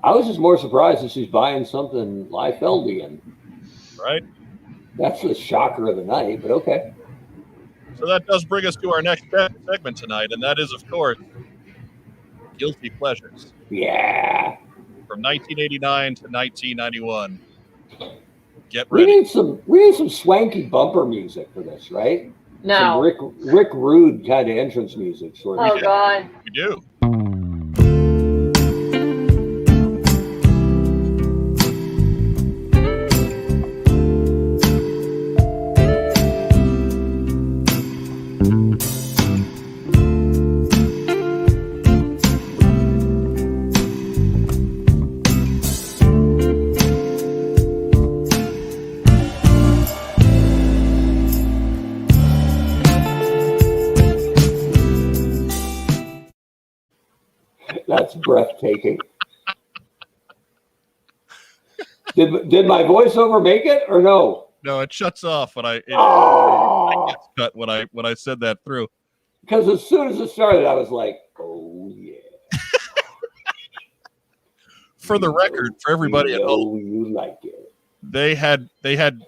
I was just more surprised that she's buying something Liefeldian. Right? That's the shocker of the night, but okay. So that does bring us to our next segment tonight, and that is, of course, Guilty Pleasures. Yeah. From 1989 to 1991. Get We ready. need some swanky bumper music for this, right? No. Some Rick Rude kind of entrance music, sort of. Oh God. We do. That's breathtaking. Did my voiceover make it or no? No, it shuts off when I Oh, cut when I said that through. because as soon as it started, I was like, "Oh yeah." For the record, for everybody at home, You like it. they had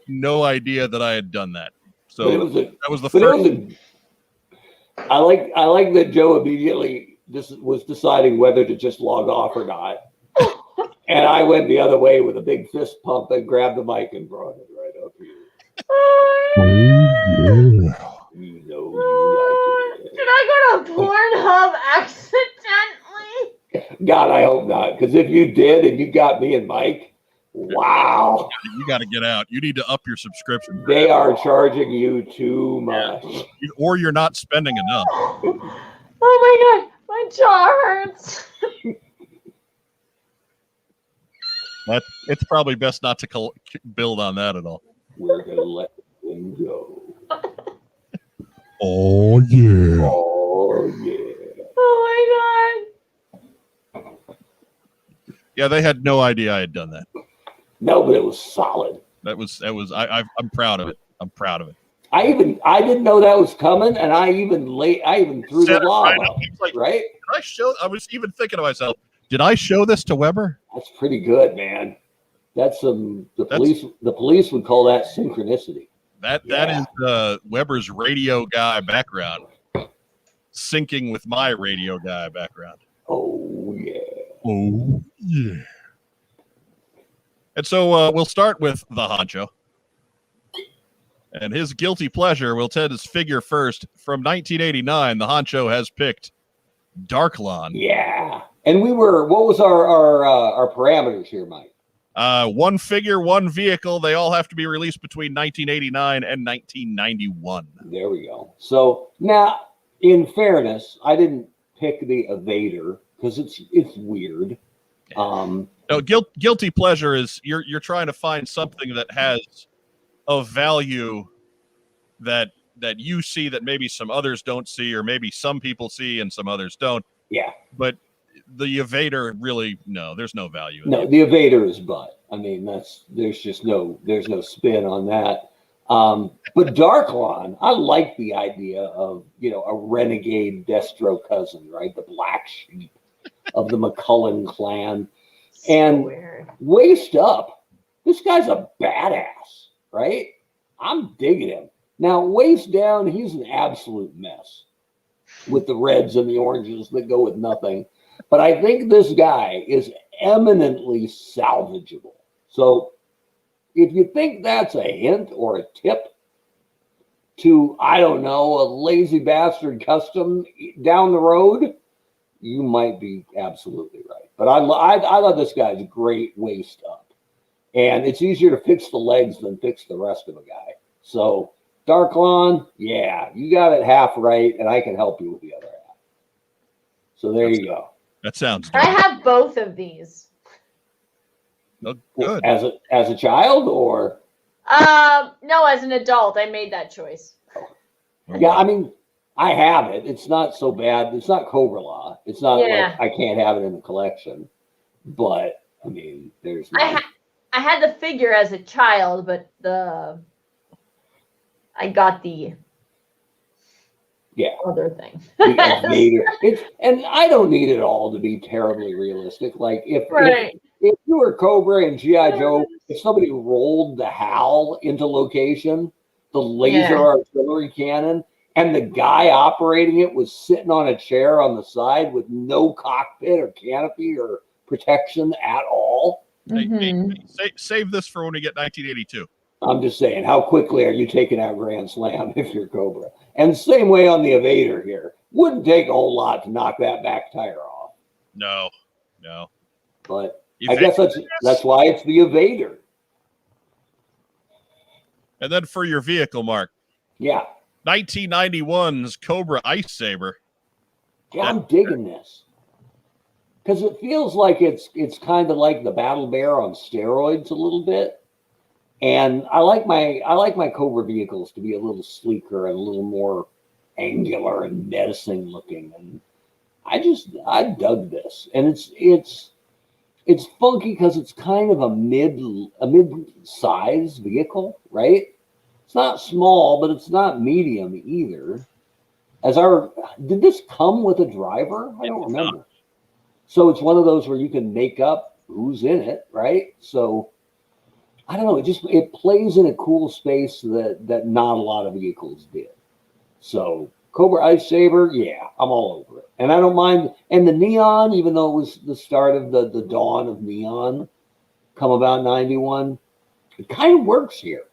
no idea that I had done that. So But it was that was the But first. it was I like that Joe immediately was deciding whether to just log off or not. And I went the other way with a big fist pump and grabbed the mic and brought it right up here. You know you like Did I go to Pornhub accidentally? it. God, I hope not. Because if you did and you got me and Mike, wow. You got to get out. You need to up your subscription. They are charging you too much. Or you're not spending enough. Oh my God, my jaw hurts. It's probably best not to build on that at all. We're going to let them go. Oh, yeah. Oh, yeah. Oh my God. Yeah, they had no idea I had done that. No, but it was solid. I'm proud of it. I'm proud of it. I didn't know that was coming, and I even threw the law Right out, up. It's like, right? I was even thinking to myself, did I show this to Weber? That's pretty good, man. That's the police would call that synchronicity. That is Weber's radio guy background syncing with my radio guy background. Oh yeah. Oh yeah. And so we'll start with the honcho. And his guilty pleasure, we'll tell his figure first. From 1989, the honcho has picked Darklon. Yeah. And what was our parameters here, Mike? One figure, one vehicle. They all have to be released between 1989 and 1991. There we go. So now, in fairness, I didn't pick the Evader because it's weird. No, guilty pleasure is you're trying to find something that has of value that you see that maybe some others don't see, or maybe some people see and some others don't. Yeah. But the Evader really, no, there's no value. No, the Evader is butt. I mean, there's no spin on that. But Darklon, I like the idea of, a renegade Destro cousin, right? The black sheep of the McCullen clan. So and weird. Waist up, this guy's a badass, right? I'm digging him. Now, waist down, he's an absolute mess with the reds and the oranges that go with nothing. But I think this guy is eminently salvageable. So if you think that's a hint or a tip to, I don't know, a lazy bastard custom down the road, you might be absolutely right. But I love this guy's great waist up. And it's easier to fix the legs than fix the rest of a guy. So Darklon, yeah, you got it half right, and I can help you with the other half. So there you go. That sounds I have both of these. Oh, good. As a child, or No, as an adult, I made that choice. yeah, I mean, I have it. It's not so bad. It's not Cobra Law. It's not like I can't have it in the collection. But I mean, there's. I had the figure as a child, but I got the other thing. The Invader. And I don't need it all to be terribly realistic. Like if you were Cobra and G.I. Joe, if somebody rolled the HAL into location, the laser artillery cannon, and the guy operating it was sitting on a chair on the side with no cockpit or canopy or protection at all. Save this for when we get 1982. I'm just saying, how quickly are you taking out Grand Slam if you're Cobra? And same way on the Evader here. Wouldn't take a whole lot to knock that back tire off. No. But I guess that's why it's the Evader. And then for your vehicle, Mark. Yeah. 1991's Cobra Ice Saber. Yeah, I'm digging this. Because it feels like it's kind of like the Battle Bear on steroids a little bit. And I like my Cobra vehicles to be a little sleeker and a little more angular and menacing looking. And I dug this. And it's funky because it's kind of a mid-size vehicle, right? It's not small, but it's not medium either. Did this come with a driver? I don't remember. So it's one of those where you can make up who's in it, right? So I don't know. It plays in a cool space that not a lot of vehicles did. So Cobra Ice Saber, yeah, I'm all over it. And I don't mind. And the neon, even though it was the start of the dawn of neon, come about 91, it kind of works here.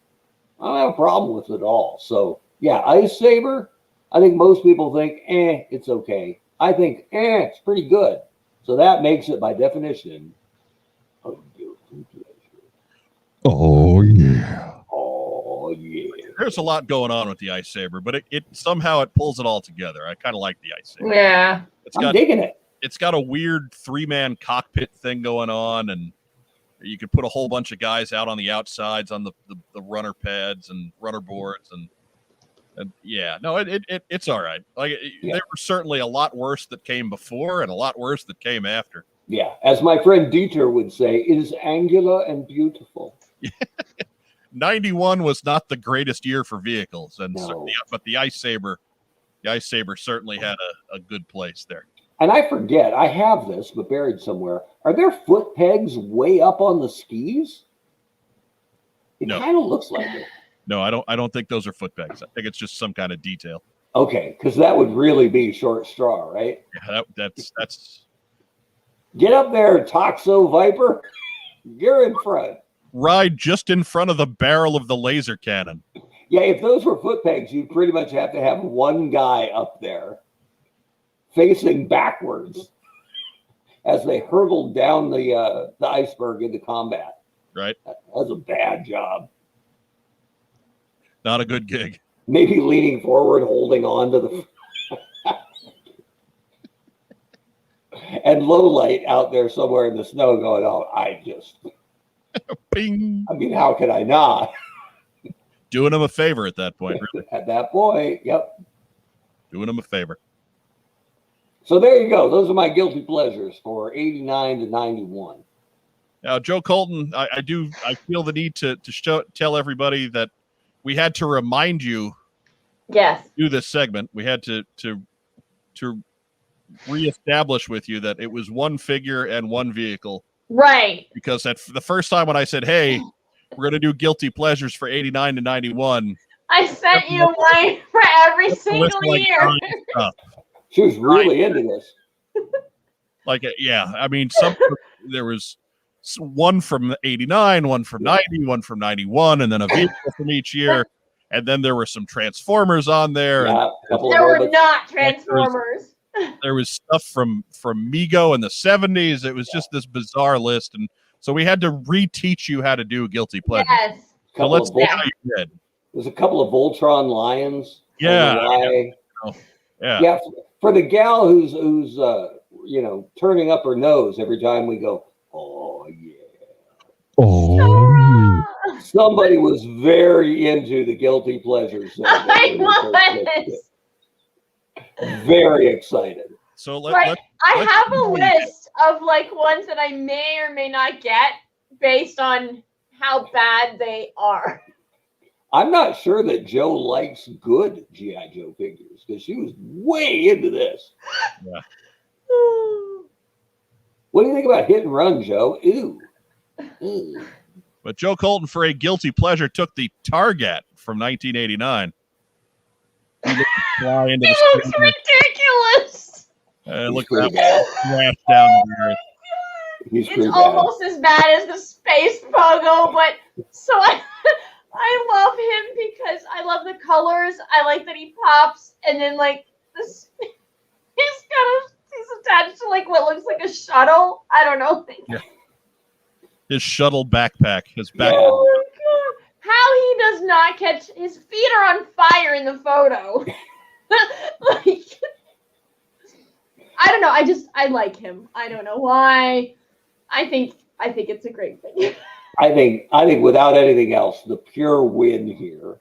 I don't have a problem with it at all. So yeah, Ice Saber, I think most people think, it's okay. I think, it's pretty good. So that makes it, by definition, a guilty pleasure. Oh, yeah. Oh, yeah. There's a lot going on with the Ice Saber, but it somehow it pulls it all together. I kind of like the Ice Saber. Yeah. I'm digging it. It's got a weird 3-man cockpit thing going on, and you could put a whole bunch of guys out on the outsides on the runner pads and runner boards, and yeah, no, it's all right. Like there were certainly a lot worse that came before and a lot worse that came after. Yeah, as my friend Dieter would say, it is angular and beautiful. 91 was not the greatest year for vehicles, and No. but the Ice Saber certainly had a good place there. And I forget, I have this, but buried somewhere. Are there foot pegs way up on the skis? It No. kind of looks like it. No, I don't think those are foot pegs. I think it's just some kind of detail. Okay, because that would really be short straw, right? Yeah, that's Get up there, Toxo Viper. You're in front. ride just in front of the barrel of the laser cannon. Yeah, if those were foot pegs, you'd pretty much have to have one guy up there facing backwards as they hurtled down the iceberg into combat. Right. That's a bad job. Not a good gig. Maybe leaning forward, holding on to the and low light out there somewhere in the snow going, oh, Bing. I mean, how could I not? Doing him a favor at that point. Really. At that point, yep. Doing him a favor. So there you go. Those are my guilty pleasures for 89 to 91. Now, Joe Colton, I feel the need to tell everybody that we had to remind you. Yes. Do this segment. We had to reestablish with you that it was one figure and one vehicle. Right. Because the first time when I said, hey, we're going to do guilty pleasures for 89 to 91. I sent you one for every single year. She was really into this. Like, yeah. I mean, there was one from 89, one from 90, one from 91, and then a vehicle from each year. And then there were some Transformers on there. Yeah, and there were not Transformers. There was stuff from Mego in the 70s. It was just this bizarre list. And so we had to reteach you how to do guilty pleasure. Yes. So let's see how you did. There's a couple of Voltron lions. Yeah. Yeah. For the gal who's turning up her nose every time we go, oh yeah. Oh. Somebody was very into the guilty pleasures. I was. Very excited. So I have a list of like ones that I may or may not get based on how bad they are. I'm not sure that Joe likes good G.I. Joe figures because she was way into this. Yeah. What do you think about Hit and Run, Joe? Ew. But Joe Colton, for a guilty pleasure, took the Target from 1989. Fly into It's ridiculous. Look at that smash down the earth. It's almost as bad as the Space Pogo, but so I love him because I love the colors. I like that he pops, and then like this, he's attached to like what looks like a shuttle. I don't know. Yeah. His shuttle backpack, his backpack. Oh my god! How he does not catch his feet are on fire in the photo. Like, I don't know. I like him. I don't know why. I think it's a great thing. I think without anything else, the pure win here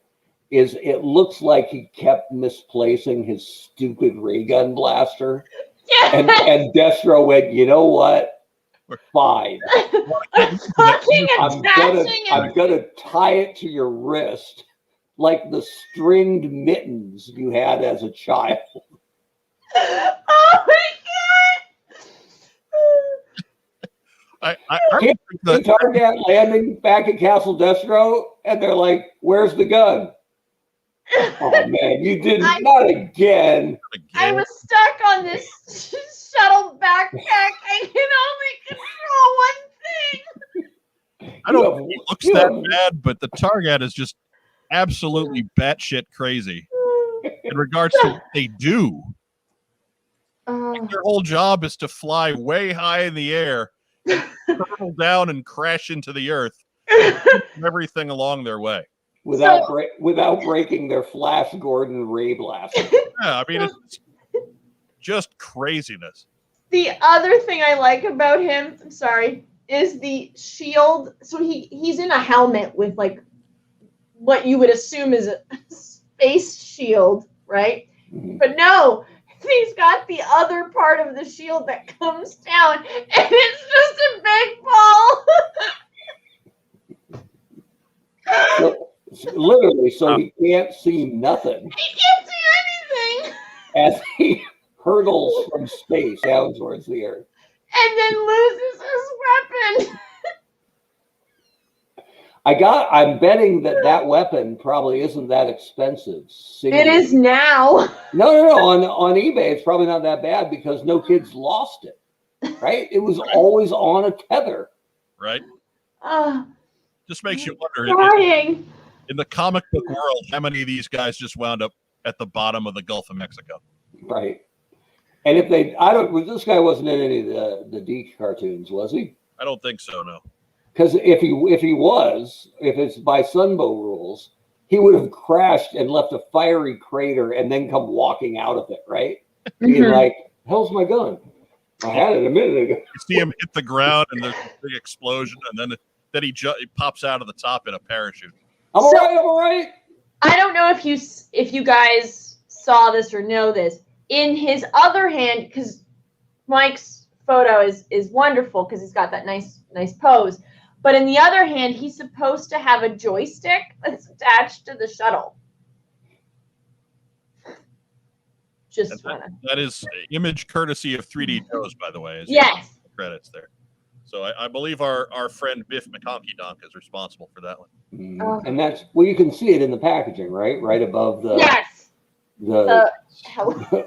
is it looks like he kept misplacing his stupid ray gun blaster. Yeah. And Destro went, you know what? Fine. I'm gonna tie it to your wrist like the stringed mittens you had as a child. Oh my god! The Target landing back at Castle Destro, and they're like, "Where's the gun?" Oh man, you did not again. I was stuck on this shuttle backpack. I can only control one thing. I don't think it looks that bad, but the Target is just absolutely batshit crazy in regards to what they do. Their whole job is to fly way high in the air, hurtle down and crash into the earth, everything along their way. Without breaking their Flash Gordon ray blaster. Yeah, I mean, it's just craziness. The other thing I like about him, is the shield. So he's in a helmet with like what you would assume is a space shield, right? Mm-hmm. But no, he's got the other part of the shield that comes down, and it's just a big ball. Literally, so he can't see nothing. He can't see anything. As he hurtles from space down towards the earth. And then loses his weapon. I'm betting that weapon probably isn't that expensive. It is now. No. On eBay, it's probably not that bad because no kids lost it. Right? It was always on a tether. Right. Just makes you wonder. In the comic book world, how many of these guys just wound up at the bottom of the Gulf of Mexico? Right. And if this guy wasn't in any of the D cartoons, was he? I don't think so, no. Because if it's by Sunbow rules, he would have crashed and left a fiery crater and then come walking out of it, right? Being like, hell's my gun? I had it a minute ago. You see him hit the ground and there's a big explosion, and then he pops out of the top in a parachute. I'm all right. I don't know if you guys saw this or know this. In his other hand, because Mike's photo is wonderful because he's got that nice pose. But in the other hand, he's supposed to have a joystick that's attached to the shuttle. That is image courtesy of 3D Joe's, by the way. Yes. Credits there. So I believe our friend Biff McConkie Donk is responsible for that one. And that's you can see it in the packaging, right? Right above the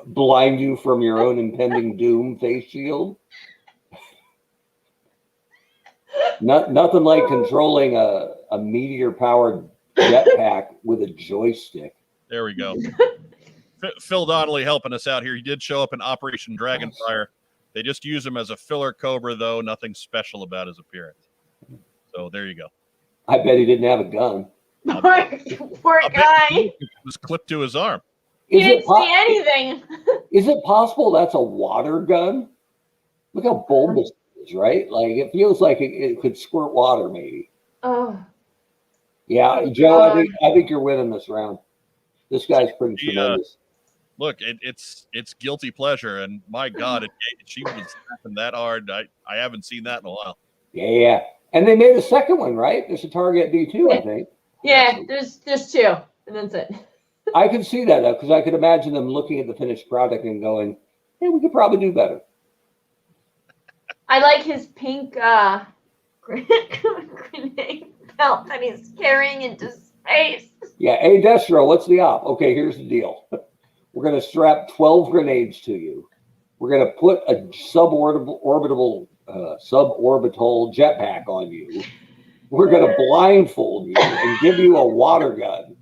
blind you from your own impending doom face shield. Nothing like controlling a meteor-powered jetpack with a joystick. There we go. Phil Donnelly helping us out here. He did show up in Operation Dragonfire. They just use him as a filler Cobra, though. Nothing special about his appearance. So there you go. I bet he didn't have a gun. Poor guy. It was clipped to his arm. He didn't see anything. Is it possible that's a water gun? Look how bulbous it is, right? Like it feels like it could squirt water, maybe. Oh. Yeah, Joe, I think you're winning this round. This guy's pretty tremendous. Look, it's guilty pleasure, and my God, she was laughing that hard. I haven't seen that in a while. Yeah. And they made a second one, right? There's a Target B2, I think. Yeah, there's two, and that's it. I can see that, though, because I could imagine them looking at the finished product and going, hey, we could probably do better. I like his pink grenade belt that he's carrying into space. Yeah, hey, Destro, what's the op? Okay, here's the deal. We're going to strap 12 grenades to you. We're going to put a suborbital jetpack on you. We're going to blindfold you and give you a water gun.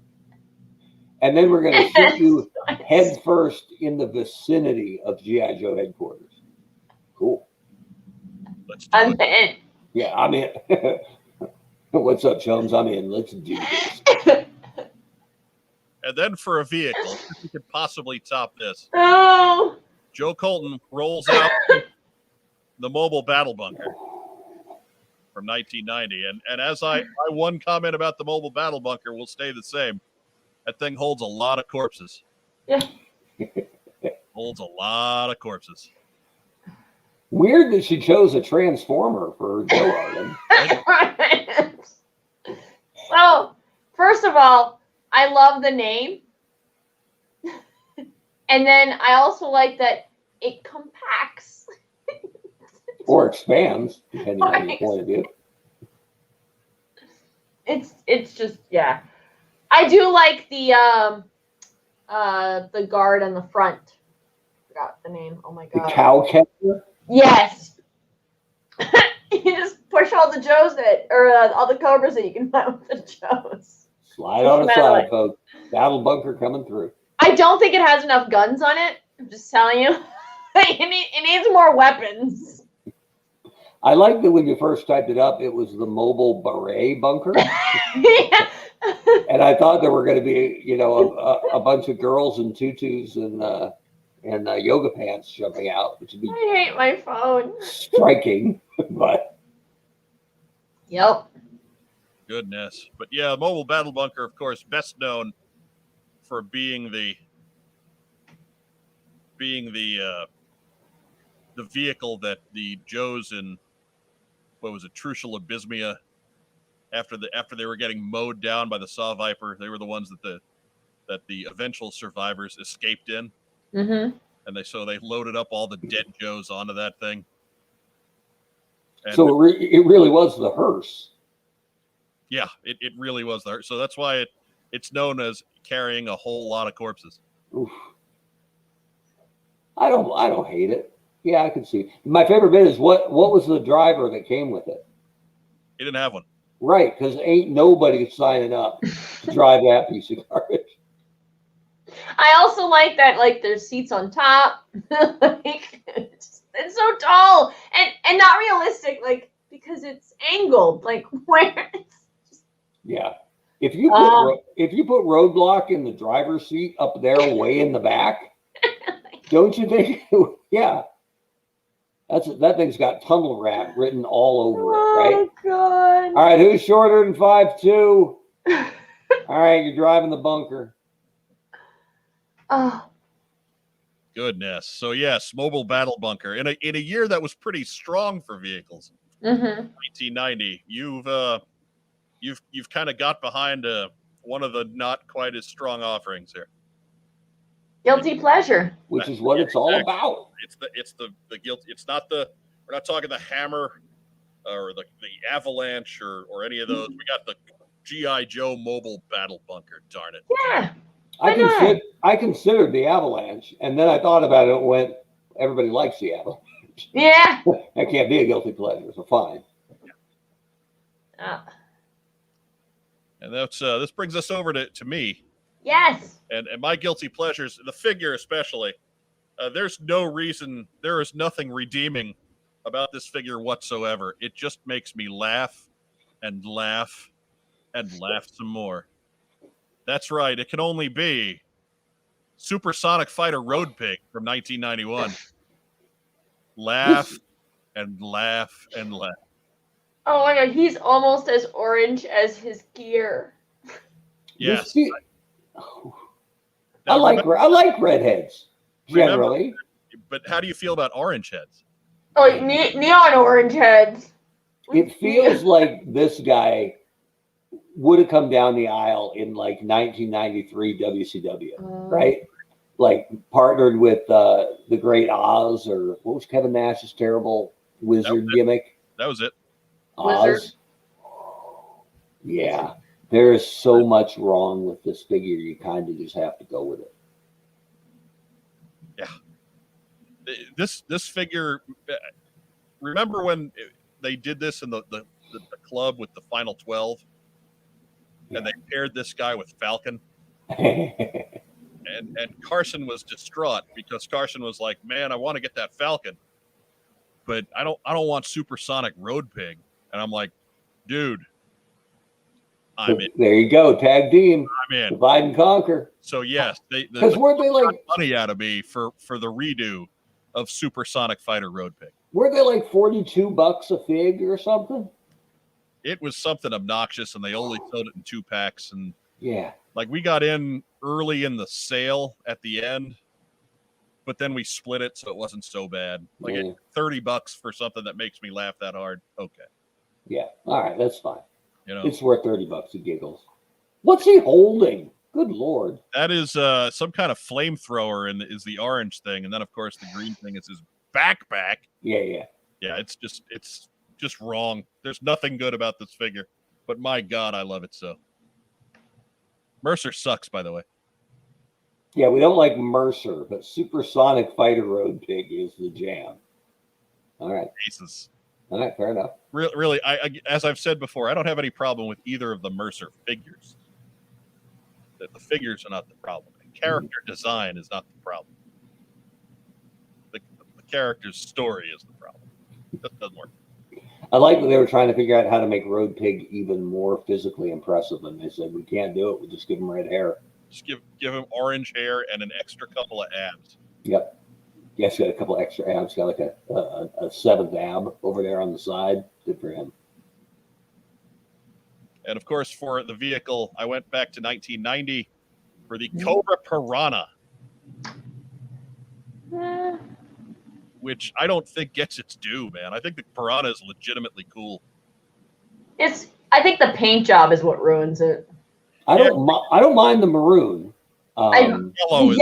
And then we're going to shoot you head first in the vicinity of G.I. Joe headquarters. Cool. I'm in. Yeah, I'm in. What's up, chums? I'm in. Let's do this. And then for a vehicle, if you could possibly top this. Oh. Joe Colton rolls out the mobile battle bunker from 1990. And as I one comment about the mobile battle bunker will stay the same. That thing holds a lot of corpses. Yeah. Holds a lot of corpses. Weird that she chose a Transformer for Joe Arden. So, first of all, I love the name. And then I also like that it compacts. Or expands, depending on your point of view. It's just, yeah. I do like the guard on the front. Forgot the name. Oh my god. The cow catcher? Yes. You just push all the Joes all the Cobras that you can find with the Joes. Slide on the side, folks. Battle bunker coming through. I don't think it has enough guns on it. I'm just telling you. It needs more weapons. I like that when you first typed it up, it was the mobile beret bunker. Yeah. And I thought there were going to be, a bunch of girls in tutus and yoga pants jumping out, which would be I hate my phone. striking, but Yep. Goodness. But yeah, mobile battle bunker, of course, best known for being the vehicle that the Joes in Trucial Abysmia, after they were getting mowed down by the Saw Viper, they were the ones that the eventual survivors escaped in. Mm-hmm. And they loaded up all the dead Joes onto that thing. And so it really was the hearse. Yeah, it really was there. So that's why it's known as carrying a whole lot of corpses. Oof. I don't hate it. Yeah, I can see. My favorite bit is what was the driver that came with it? He didn't have one. Right, because ain't nobody signing up to drive that piece of garbage. I also like that, like, there's seats on top. Like, it's so tall and not realistic, like, because it's angled. Like, where? Yeah. If you put Roadblock in the driver's seat up there, way in the back, don't you think? Yeah. That thing's got tunnel rat written all over it, right? Oh God! All right, who's shorter than 5'2"? All right, you're driving the bunker. Oh. Goodness. So yes, mobile battle bunker in a year that was pretty strong for vehicles. 1990. You've kind of got behind one of the not quite as strong offerings here. Guilty pleasure. Which is what it's all about. It's the guilt. It's not we're not talking the Hammer or the Avalanche or any of those. We got the G.I. Joe mobile battle bunker. Darn it. Yeah. I considered the Avalanche, and then I thought about it and went, everybody likes the Avalanche. Yeah. That can't be a guilty pleasure, so fine. And that's this brings us over to me. Yes. And my guilty pleasures, the figure especially. There is nothing redeeming about this figure whatsoever. It just makes me laugh and laugh and laugh some more. That's right. It can only be Supersonic Fighter Road Pig from 1991. Laugh and laugh and laugh. Oh my God, he's almost as orange as his gear. Yes. I like redheads generally. But how do you feel about orange heads? Oh, neon orange heads. It feels like this guy would have come down the aisle in like 1993 WCW, right? Like partnered with the Great Oz, or what was Kevin Nash's terrible wizard gimmick? That was it. Oz. Wizard. Yeah, there is so much wrong with this figure. You kind of just have to go with it. Yeah. This figure. Remember when they did this in the club with the Final 12? And they paired this guy with Falcon. and Carson was distraught because Carson was like, "Man, I want to get that Falcon, but I don't want Supersonic Road Pig." And I'm like, "Dude, I'm in." There you go, tag team. I'm in. Divide and conquer. So yes, because weren't they like money out of me for the redo of Supersonic Fighter Road Pig? Were they like $42 a fig or something? It was something obnoxious, and they only sold it in 2 packs. And yeah, like we got in early in the sale at the end, but then we split it, so it wasn't so bad. Like $30 for something that makes me laugh that hard. Okay. Yeah. All right, that's fine. You know, it's worth $30 of giggles. What's he holding? Good Lord. That is some kind of flamethrower, and is the orange thing, and then of course the green thing is his backpack. Yeah. It's just wrong. There's nothing good about this figure, but my God, I love it so. Mercer sucks, by the way. Yeah, we don't like Mercer, but Supersonic Fighter Road Pig is the jam. All right. Aces. All right, fair enough. Really, I as I've said before, I don't have any problem with either of the Mercer figures. The figures are not the problem. The character design is not the problem. The character's story is the problem. That doesn't work. I like that they were trying to figure out how to make Road Pig even more physically impressive, and they said, we can't do it. We'll just give him red hair. Just give him orange hair and an extra couple of abs. Yep. Yeah, he's got a couple extra abs. Got like a 7th ab over there on the side. Good for him. And of course, for the vehicle, I went back to 1990 for the Cobra Piranha, which I don't think gets its due, man. I think the Piranha is legitimately cool. I think the paint job is what ruins it. I don't mind the maroon. The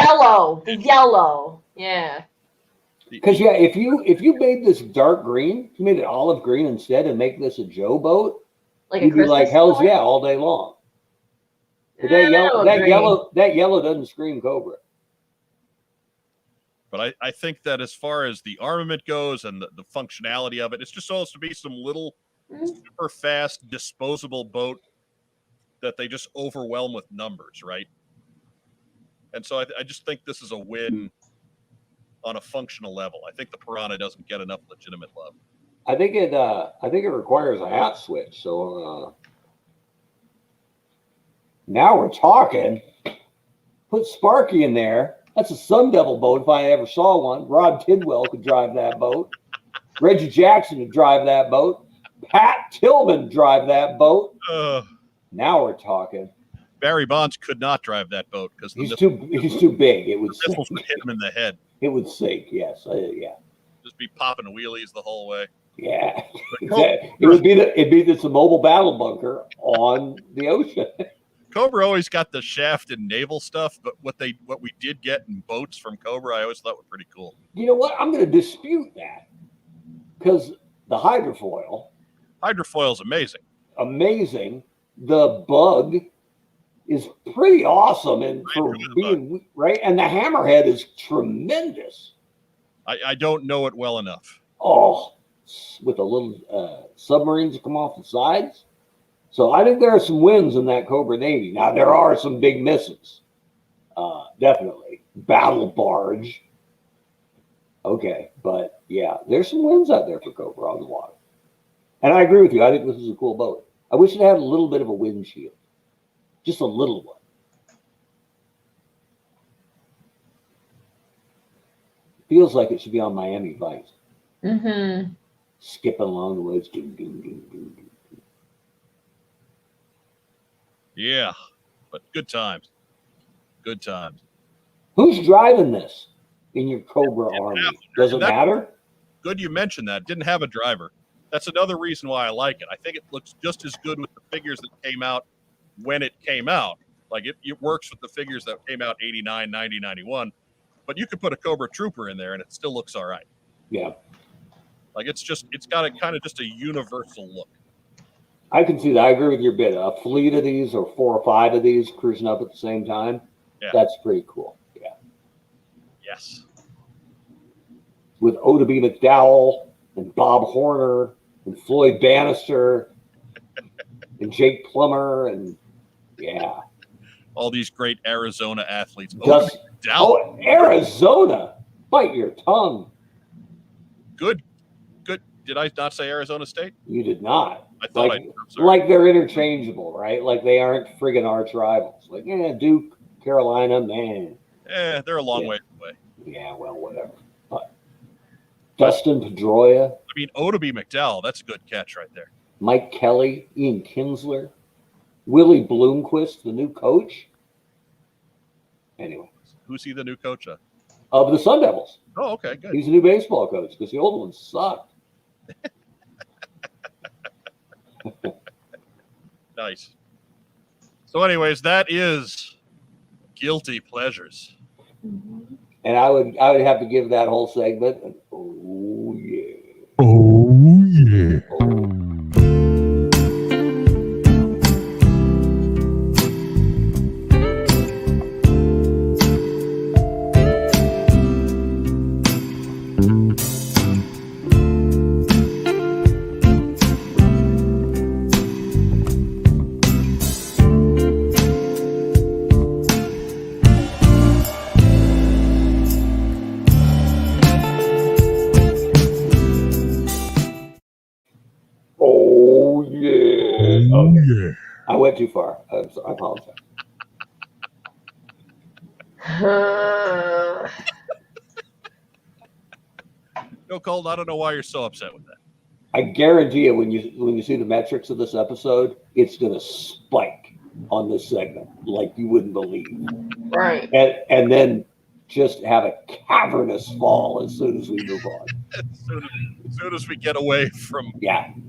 yellow. Yeah. Because if you made this dark green, you made it olive green instead, and make this a Joe boat, Like You'd a be like, Christmas hell's toy? yeah, all day long. But I don't agree. that yellow doesn't scream Cobra. But I think that as far as the armament goes and the functionality of it, it's just supposed to be some little super fast disposable boat that they just overwhelm with numbers, right? And so I just think this is a win on a functional level. I think the Piranha doesn't get enough legitimate love. I think it requires a hat switch. So now we're talking. Put Sparky in there. That's a Sun Devil boat if I ever saw one. Rod Tidwell could drive that boat. Reggie Jackson would drive that boat. Pat Tillman would drive that boat. Now we're talking. Barry Bonds could not drive that boat because he's too big. It would missiles would hit him in the head. It would sink. Yes, yeah. Just be popping wheelies the whole way. Yeah, it'd be this mobile battle bunker on the ocean. Cobra always got the shaft and naval stuff, but what we did get in boats from Cobra, I always thought were pretty cool. You know what? I'm going to dispute that because the hydrofoil is amazing. Amazing. The bug is pretty awesome, and for being right, and the hammerhead is tremendous. I don't know it well enough. Oh, with the little submarines that come off the sides. So I think there are some wins in that Cobra Navy. Now, there are some big misses. Definitely. Battle barge. Okay, but yeah, there's some wins out there for Cobra on the water. And I agree with you. I think this is a cool boat. I wish it had a little bit of a windshield. Just a little one. Feels like it should be on Miami Vice. Mm-hmm. Skipping along the woods. Ding, ding, ding, ding, ding. Yeah, but good times. Good times. Who's driving this in your Cobra Army? Does it matter? Good you mentioned that. Didn't have a driver. That's another reason why I like it. I think it looks just as good with the figures that came out when it came out. Like it works with the figures that came out 89, 90, 91. But you could put a Cobra Trooper in there and it still looks all right. Yeah. Like it's got a kind of just a universal look. I can see that. I agree with your bit. A fleet of these or 4 or 5 of these cruising up at the same time. Yeah. That's pretty cool. Yeah. Yes. With Oda B. McDowell and Bob Horner and Floyd Bannister and Jake Plummer and yeah. All these great Arizona athletes. Oh, Arizona. Bite your tongue. Good. Did I not say Arizona State? You did not. I thought like they're interchangeable, right? Like they aren't friggin' arch rivals. Like, yeah, Duke, Carolina, man. Yeah, they're a long way away. Yeah, well, whatever. But Dustin Pedroia. I mean, Oda B. McDowell, that's a good catch right there. Mike Kelly, Ian Kinsler, Willie Bloomquist, the new coach. Anyway. Who's he the new coach of? Of the Sun Devils. Oh, okay, good. He's a new baseball coach because the old one sucked. Nice. So anyways, that is Guilty Pleasures. And I would have to give that whole segment an oh yeah. Oh yeah. Oh. Okay. I went too far. I apologize. No, Colton, I don't know why you're so upset with that. I guarantee you, when you see the metrics of this episode, it's going to spike on this segment like you wouldn't believe. Right. And then just have a cavernous fall as soon as we move on. As soon as we get away from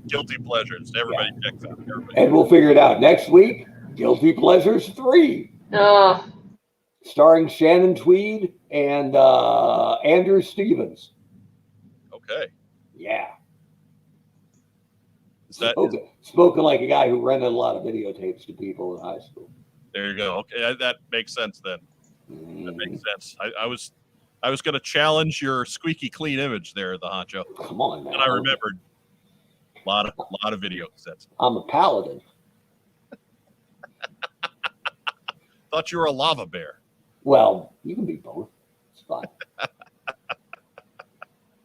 Guilty Pleasures, everybody checks out. And we'll figure it out. Next week, Guilty Pleasures 3. Starring Shannon Tweed and Andrew Stevens. Okay. Yeah. Spoken like a guy who rented a lot of videotapes to people in high school. There you go. Okay, that makes sense then. That makes sense. I was going to challenge your squeaky clean image there, the honcho. Come on, man. And I remembered a lot of video cassettes. I'm a paladin. Thought you were a lava bear. Well, you can be both. It's fine.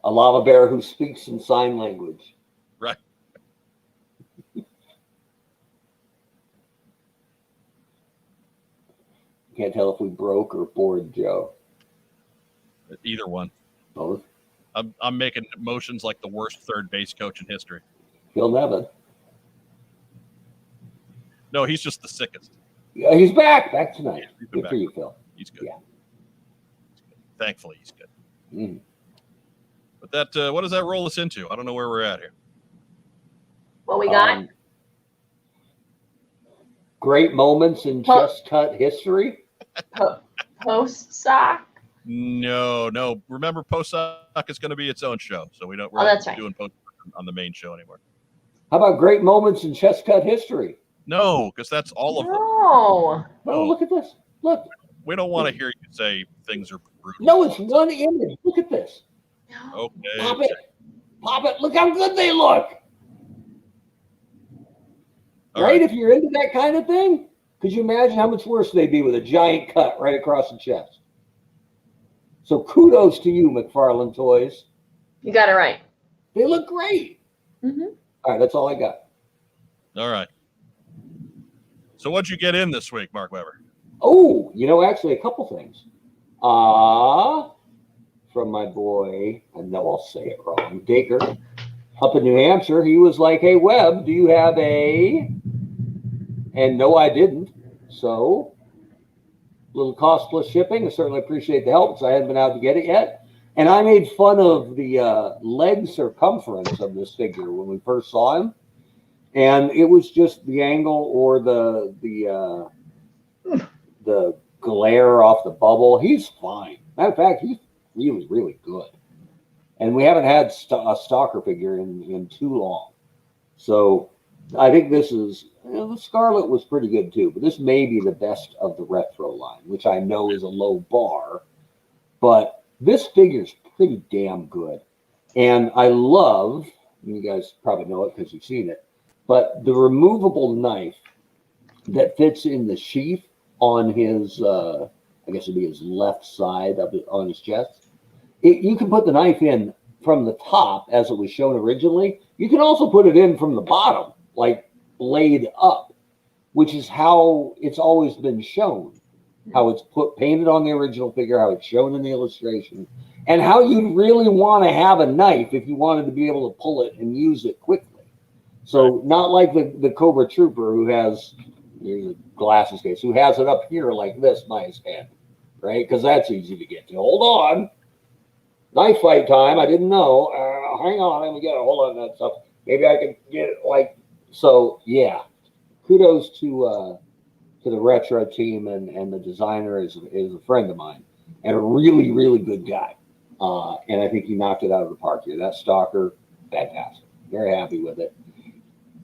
A lava bear who speaks in sign language. Right. Can't tell if we broke or bored Joe. Either one. Both. I'm making motions like the worst third base coach in history. Phil Nevin. No, he's just the sickest. Yeah, he's back tonight. He's been Good back. for you, Phil. He's good. Yeah. Thankfully, he's good. Mm. But that, what does that roll us into? I don't know where we're at here. What we got? Great moments in chest cut history. Post sock. No. Remember, post sock is going to be its own show, so we're not doing post on the main show anymore. How about great moments in chest cut history? No, because that's all of them. No. Oh, look at this. Look. We don't want to hear you say things are brutal. No, it's one image. Look at this. Okay. Pop it. Pop it. Look how good they look. Right? If you're into that kind of thing, could you imagine how much worse they'd be with a giant cut right across the chest? So kudos to you, McFarlane Toys. You got it right. They look great. Mm-hmm. All right, that's all I got. All right. So what'd you get in this week, Mark Weber? Oh, actually a couple things. From my boy, I know I'll say it wrong, Daker, up in New Hampshire. He was like, hey, Webb, do you have a... And no, I didn't. So, little cost plus shipping. I certainly appreciate the help because I hadn't been out to get it yet. And I made fun of the leg circumference of this figure when we first saw him. And it was just the angle or the glare off the bubble. He's fine. Matter of fact, he's really, really good. And we haven't had a stalker figure in too long. So I think this is, the Scarlet was pretty good too, but this may be the best of the retro line, which I know is a low bar, but this figure's pretty damn good. And I love, you guys probably know it because you've seen it, but the removable knife that fits in the sheath on his, I guess it'd be his left side of it on his chest. You can put the knife in from the top as it was shown originally. You can also put it in from the bottom, like blade up, which is how it's always been shown. How it's painted on the original figure, how it's shown in the illustration, and how you'd really want to have a knife if you wanted to be able to pull it and use it quickly. So not like the Cobra Trooper who has a glasses case, who has it up here like this by his head, right? Because that's easy to get to. Hold on. Knife fight time. I didn't know. Hang on. Let me get it. Hold on that stuff. Maybe I can get it like, so yeah. Kudos to the retro team, and the designer is a friend of mine and a really, really good guy. And I think he knocked it out of the park here. That stalker, fantastic. Very happy with it.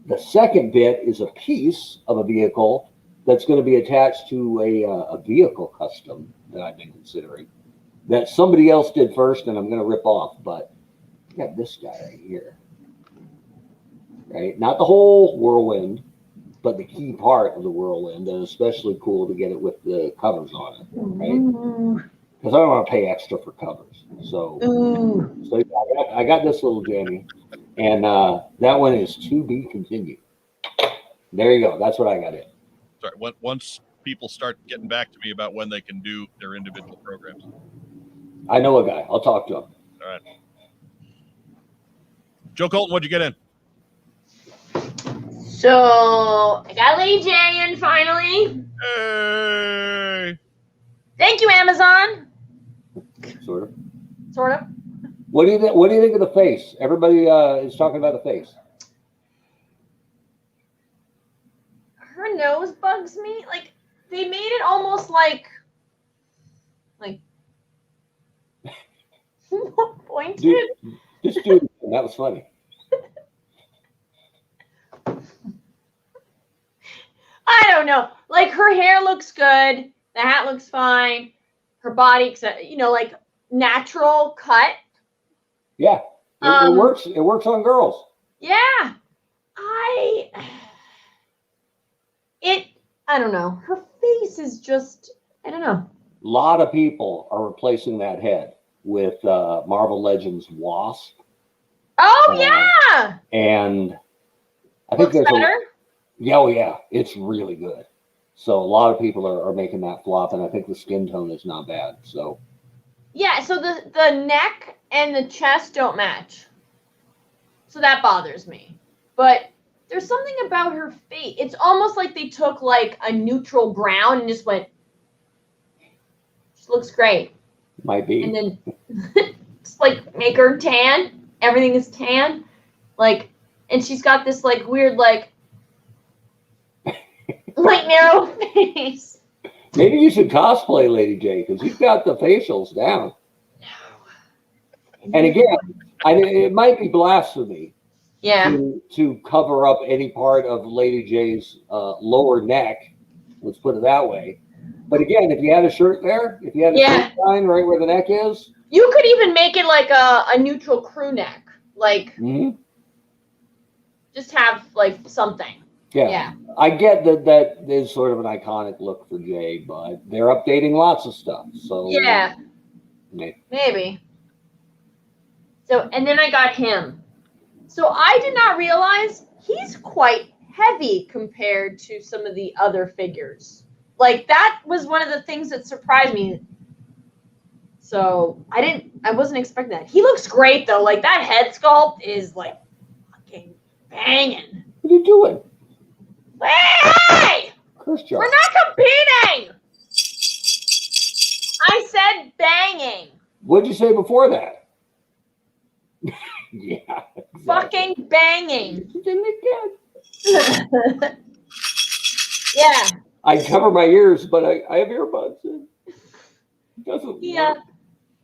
The second bit is a piece of a vehicle that's going to be attached to a vehicle custom that I've been considering that somebody else did first, and I'm going to rip off. But I got this guy right here, right? Not the whole whirlwind, but the key part of the whirlwind, and especially cool to get it with the covers on it, right? Because I don't want to pay extra for covers. So I got this little jammy, and that one is to be continued. There you go. That's what I got in. Sorry, once people start getting back to me about when they can do their individual programs. I know a guy. I'll talk to him. All right. Joe Colton, what'd you get in? So I got Lady J in finally. Hey. Thank you, Amazon. Sort of. Sort of. What do you think of the face? Everybody is talking about the face. Her nose bugs me. Like they made it almost like pointed. Just do it. That was funny. I don't know. Like her hair looks good. The hat looks fine. Her body, like natural cut. Yeah, it works. It works on girls. Yeah, I don't know. Her face is just, I don't know. A lot of people are replacing that head with Marvel Legends Wasp. Oh yeah, and I think looks better. Yeah, it's really good. So a lot of people are making that flop, and I think the skin tone is not bad. So yeah, so the neck and the chest don't match, so that bothers me. But there's something about her face. It's almost like they took like a neutral brown and just went. She looks great. Might be. And then just like make her tan. Everything is tan. Like, and she's got this like weird like narrow face. Maybe you should cosplay Lady J because you've got the facials down. No. And again, it might be blasphemy. Yeah. To cover up any part of Lady J's lower neck, let's put it that way. But again, if you had a shirt there, if you had a shirt line right where the neck is, you could even make it like a neutral crew neck, like just have like something. Yeah. I get that is sort of an iconic look for Jay, but they're updating lots of stuff. So yeah, maybe. So and then I got him. So I did not realize he's quite heavy compared to some of the other figures. Like that was one of the things that surprised me. So I wasn't expecting that. He looks great though. Like that head sculpt is like fucking banging. What are you doing? Hey! We're not competing! I said banging. What'd you say before that? Yeah. Exactly. Fucking banging. Didn't it get? Yeah. I cover my ears, but I have earbuds in. It doesn't Yeah.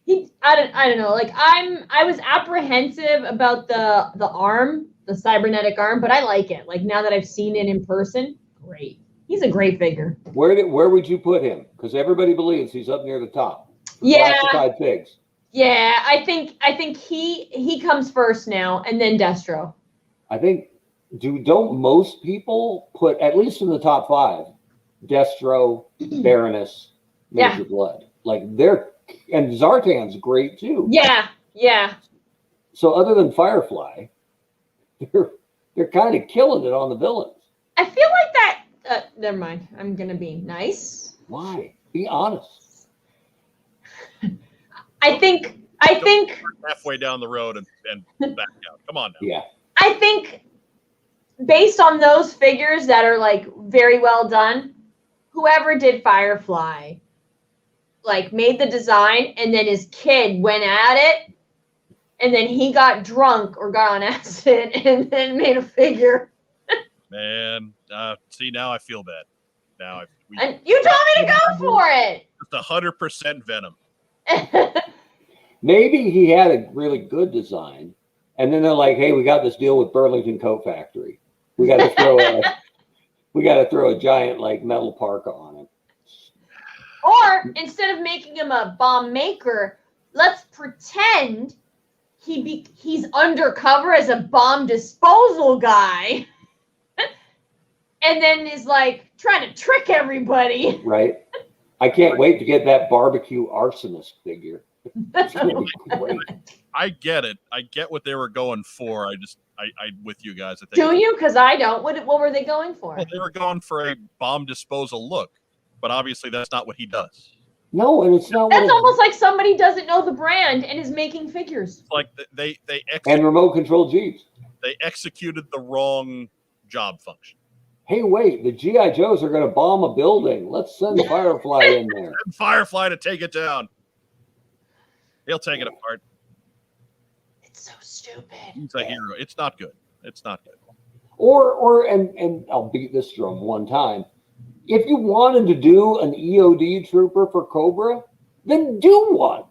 work. I don't know. Like I was apprehensive about the arm, the cybernetic arm, but I like it. Like now that I've seen it in person, great. He's a great figure. Where would you put him? Because everybody believes he's up near the top. Yeah. Classified pigs. Yeah, I think he comes first now, and then Destro. I think don't most people put at least in the top 5, Destro, Baroness, Major Blood. Like and Zartan's great too. Yeah. So other than Firefly, they're kind of killing it on the villains. I feel like that. Never mind. I'm gonna be nice. Why? Be honest. I think halfway down the road and back out. Come on now. Yeah. I think based on those figures that are like very well done, whoever did Firefly like made the design and then his kid went at it and then he got drunk or got on acid and then made a figure. Man, see, now I feel bad. Now and you told me to go for it. Just 100% Venom. Maybe he had a really good design, and then they're like, "Hey, we got this deal with Burlington Coat Factory. We got to throw a giant like metal parka on it." Or instead of making him a bomb maker, let's pretend he's undercover as a bomb disposal guy, and then is like trying to trick everybody. Right. I can't wait to get that barbecue arsonist figure. It's gonna be great. I get it. I get what they were going for. I with you guys. I think. Do you? Because I don't. What were they going for? Well, they were going for a bomb disposal look, but obviously that's not what he does. No, and it's not. That's almost like somebody doesn't know the brand and is making figures. Like they and remote control Jeeps. They executed the wrong job function. Hey, wait! The GI Joes are going to bomb a building. Let's send Firefly in there. Send Firefly to take it down. He'll take it apart. It's so stupid. He's a hero. It's not good. It's not good. And I'll beat this drum one time. If you wanted to do an EOD trooper for Cobra, then do one.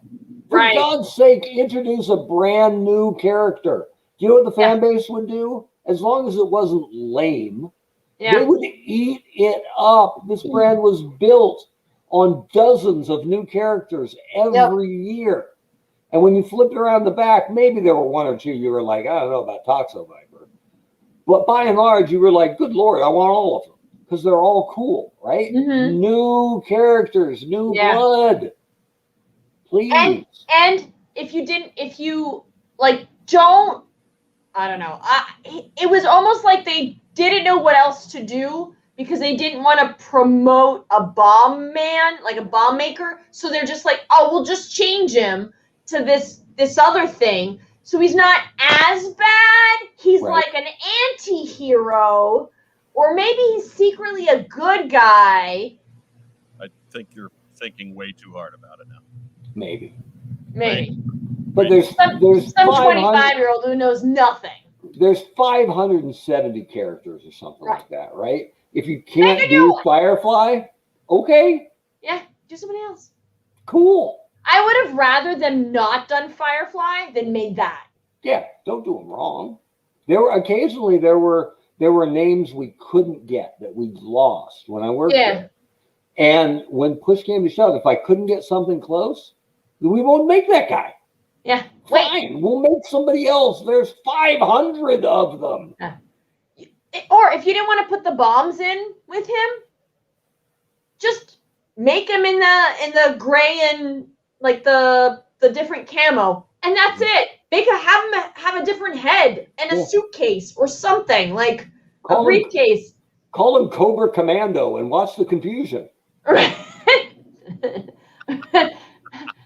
For God's sake, introduce a brand new character. Do you know what the fan base would do? As long as it wasn't lame, Yeah. They would eat it up. This brand was built on dozens of new characters every year. And when you flipped around the back, maybe there were one or two you were like, I don't know about Toxo Viper. But by and large, you were like, good Lord, I want all of them. Because they're all cool, right? Mm-hmm. New characters, new blood. Please. And if you like, don't, I don't know. It was almost like they didn't know what else to do because they didn't want to promote a bomb man, like a bomb maker. So they're just like, oh, we'll just change him to this other thing. So he's not as bad. He's like an anti-hero, or maybe he's secretly a good guy. I think you're thinking way too hard about it now. Maybe. But there's some 25-year-old who knows nothing. There's 570 characters or something like that, right? If you can't do Firefly, okay. Yeah, do somebody else. Cool. I would have rather them not done Firefly than made that. Yeah, don't do them wrong. There were names we couldn't get that we lost when I worked there. And when push came to shove, if I couldn't get something close, we won't make that guy. Yeah. Fine, we'll make somebody else. There's 500 of them. Or if you didn't want to put the bombs in with him, just make him in the gray and like the different camo, and that's it. Have him have a different head and a suitcase or something, like a briefcase. Call him Cobra Commando and watch the confusion. Right.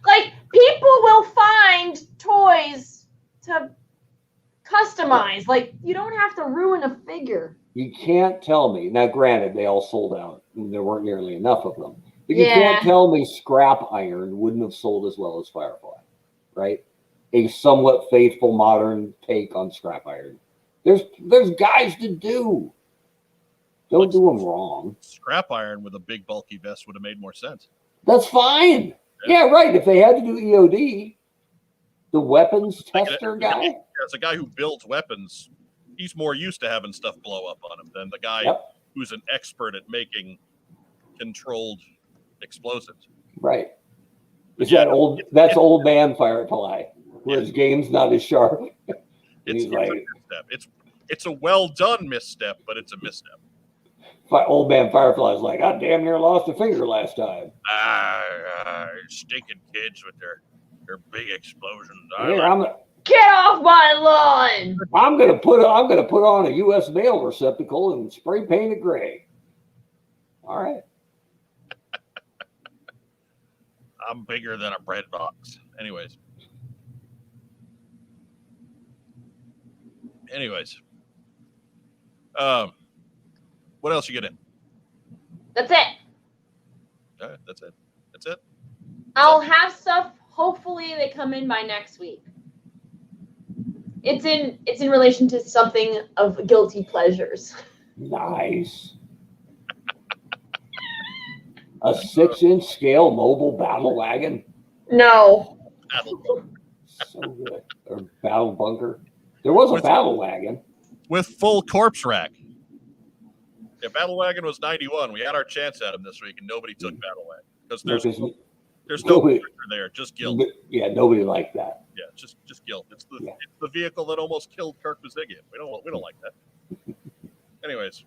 Like, people will find toys to customize. Like, you don't have to ruin a figure. You can't tell me. Now, granted, they all sold out. And there weren't nearly enough of them. But you can't tell me Scrap Iron wouldn't have sold as well as Firefly, right? A somewhat faithful modern take on Scrap Iron. There's guys to do. Don't do them wrong. Scrap Iron with a big bulky vest would have made more sense. That's fine. Yeah, right. If they had to do EOD, the weapons tester guy. As a guy who builds weapons, he's more used to having stuff blow up on him than the guy who's an expert at making controlled explosives. Right. That's old man Firefly, where his game's not as sharp. It's a misstep. It's a well done misstep, but it's a misstep. Old man Firefly's like, I damn near lost a finger last time. Stinking kids with their big explosions. Get off my lawn! I'm gonna put on a U.S. mail receptacle and spray paint it gray. All right. I'm bigger than a bread box. Anyways. What else you get in? That's it. All right, that's it. I'll have stuff. Hopefully, they come in by next week. It's in relation to something of guilty pleasures. Nice. A 6-inch scale mobile battle wagon. No. So good. Or battle bunker. There was a battle wagon with full corpse rack. Yeah, Battle Wagon was 91. We had our chance at him this week, and nobody took Battle Wagon because there's no character there, just guilt. Yeah, nobody liked that. Yeah, just guilt. It's the vehicle that almost killed Kirk Bazzigian. We don't like that. Anyways,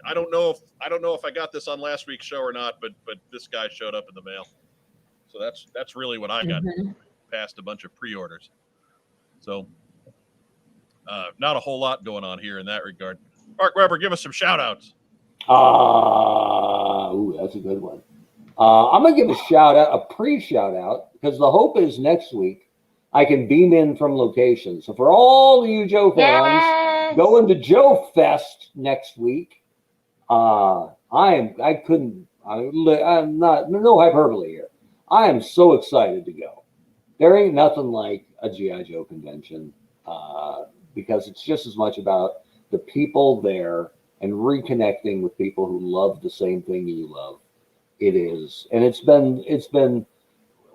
I don't know if I got this on last week's show or not, but this guy showed up in the mail, so that's really what I got. Past a bunch of pre-orders, so not a whole lot going on here in that regard. Mark Weber, give us some shout-outs. That's a good one. I'm going to give a shout-out, a pre-shout-out, because the hope is next week I can beam in from location. So for all of you Joe fans going to Joe Fest next week, I'm not, no hyperbole here. I am so excited to go. There ain't nothing like a G.I. Joe convention because it's just as much about the people there and reconnecting with people who love the same thing you love. It is. And it's been,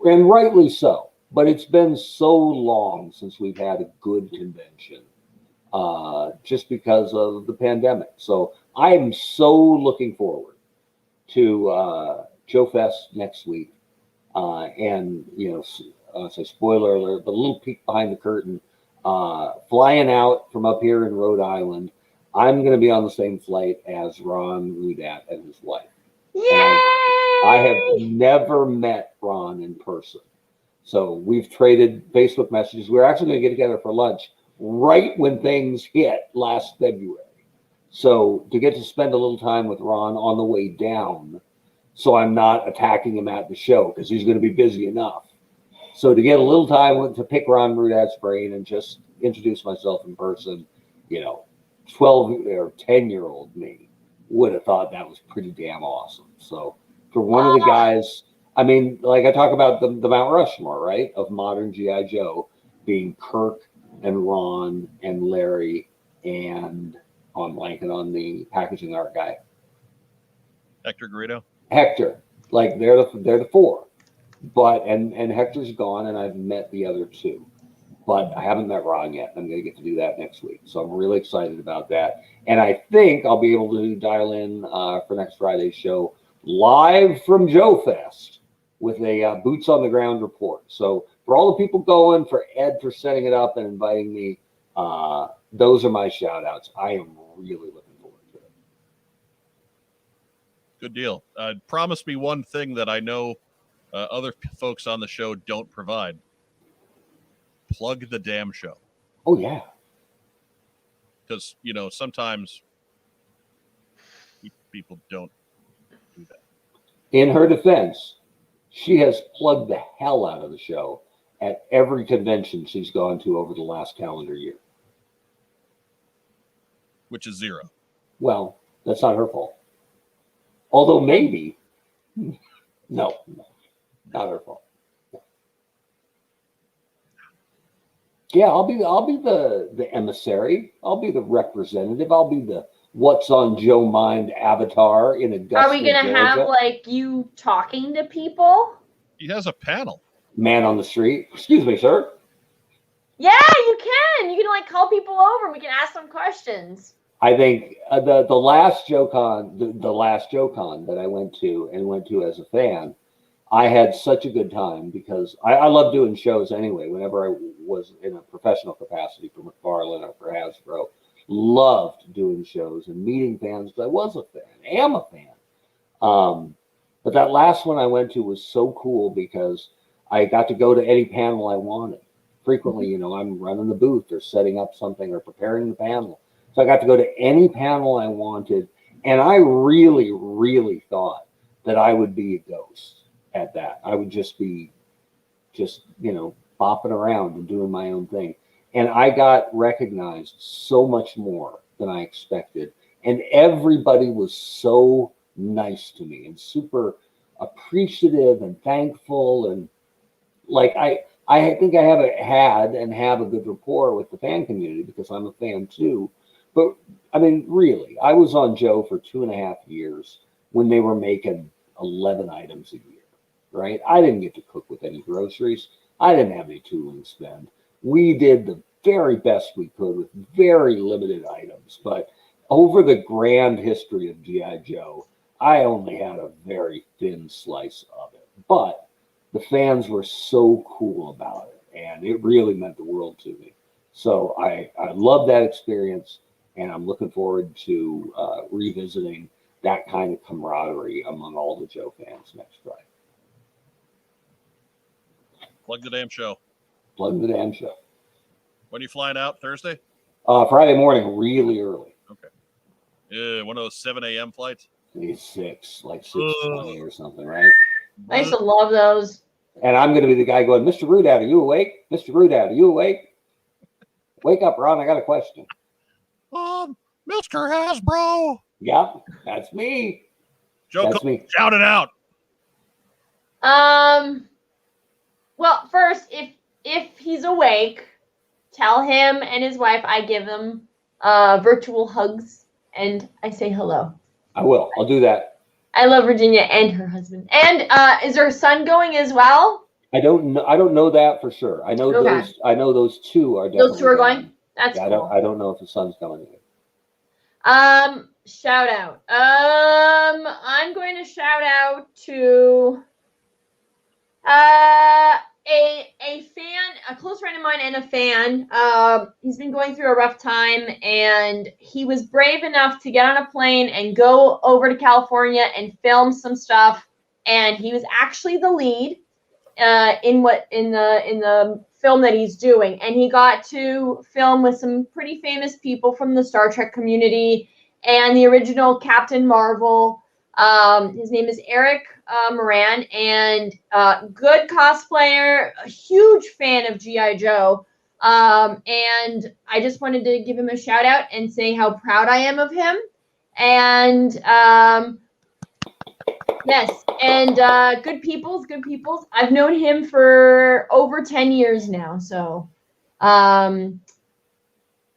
and rightly so, but it's been so long since we've had a good convention just because of the pandemic. So I am so looking forward to Joe Fest next week. And, so spoiler alert, but a little peek behind the curtain, flying out from up here in Rhode Island. I'm going to be on the same flight as Ron Rudat and his wife. Yay! I have never met Ron in person. So we've traded Facebook messages. We're actually going to get together for lunch right when things hit last February. So to get to spend a little time with Ron on the way down, so I'm not attacking him at the show because he's going to be busy enough. So to get a little time to pick Ron Rudat's brain and just introduce myself in person, 12 or 10-year-old me would have thought that was pretty damn awesome. So for one of the guys, I mean, like I talk about the Mount Rushmore, right, of modern G.I. Joe being Kirk and Ron and Larry and I'm blanking on the packaging art guy. Hector Garrido. Hector, like they're the four, but and Hector's gone, and I've met the other two, but I haven't met Ron yet. I'm going to get to do that next week, so I'm really excited about that. And I think I'll be able to dial in for next Friday's show live from Joe Fest with a boots on the ground report. So for all the people going, for Ed for setting it up and inviting me, those are my shout outs. I am really looking forward to it. Good deal. Promise me one thing that I know other folks on the show don't provide. Plug the damn show. Oh, yeah. Because, sometimes people don't do that. In her defense, she has plugged the hell out of the show at every convention she's gone to over the last calendar year. Which is 0. Well, that's not her fault. Although maybe, no, not her fault. Yeah, I'll be the emissary. I'll be the representative. I'll be the what's on Joe mind avatar in Augusta, Are we gonna Georgia. have like you talking to people? He has a panel. Man on the street. Excuse me, sir. Yeah, you can. You can like call people over and we can ask them questions. I think the last JoeCon, the last JoeCon that I went to as a fan, I had such a good time because I love doing shows anyway. Whenever I was in a professional capacity for McFarlane or for Hasbro, loved doing shows and meeting fans because I was a fan, am a fan. But that last one I went to was so cool because I got to go to any panel I wanted. Frequently, I'm running the booth or setting up something or preparing the panel. So I got to go to any panel I wanted. And I really, really thought that I would be a ghost at that. I would just be bopping around and doing my own thing. And I got recognized so much more than I expected. And everybody was so nice to me and super appreciative and thankful. And like, I think I have a good rapport with the fan community because I'm a fan too. But I mean, really, I was on Joe for 2.5 years when they were making 11 items a year, right? I didn't get to cook with any groceries. I didn't have any tooling spend. We did the very best we could with very limited items. But over the grand history of G.I. Joe, I only had a very thin slice of it. But the fans were so cool about it, and it really meant the world to me. So I love that experience. And I'm looking forward to revisiting that kind of camaraderie among all the Joe fans next Friday. Plug the damn show. Plug the damn show. When are you flying out? Thursday? Friday morning, really early. Okay. One of those 7 a.m. flights? Maybe 6:20 or something, right? I used to love those. And I'm going to be the guy going, Mr. Rudat, are you awake? Mr. Rudat, are you awake? Wake up, Ron. I got a question. Mr. Hasbro. Yep, that's me. Joe, That's me. shout it out. Well, first, if he's awake, tell him and his wife I give them virtual hugs and I say hello. I will. I'll do that. I love Virginia and her husband. And is her son going as well? I don't know that for sure. I know Okay. those. I know those two are definitely Those two are going? That's Yeah, cool. I don't know if the son's going either. shout out. I'm going to shout out to a fan, a close friend of mine and a fan. He's been going through a rough time, and he was brave enough to get on a plane and go over to California and film some stuff. And he was actually the lead in the film that he's doing, and he got to film with some pretty famous people from the Star Trek community and the original Captain Marvel. His name is Eric Moran, and good cosplayer, a huge fan of G.I. Joe. And I just wanted to give him a shout out and say how proud I am of him. And yes, and good peoples. I've known him for over 10 years now. So I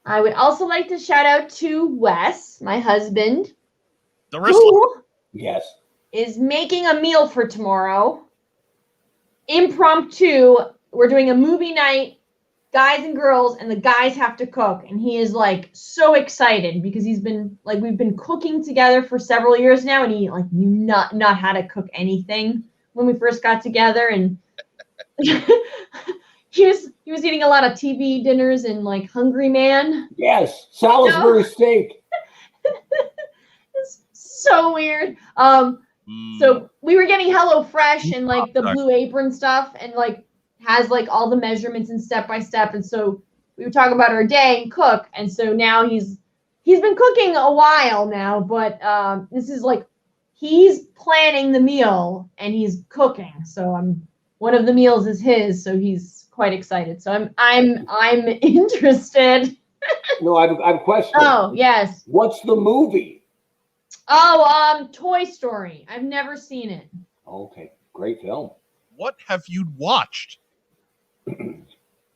would also like to shout out to Wes, my husband, who Yes. is making a meal for tomorrow. Impromptu. We're doing a movie night, guys and girls, and the guys have to cook. And he is like so excited because he's been like, we've been cooking together for several years now, and he like knew not how to cook anything when we first got together. And he was eating a lot of TV dinners and like Hungry Man. Yes. Salisbury steak. It's so weird. So we were getting HelloFresh and like the Blue Apron stuff, and like has like all the measurements and step by step. And so we would talk about our day and cook. And so now he's been cooking a while now, but this is like he's planning the meal and he's cooking. So one of the meals is his, so he's quite excited. So I'm interested. No, I have a question. Oh, yes. What's the movie? Oh, Toy Story. I've never seen it. Okay, great film. What have you watched?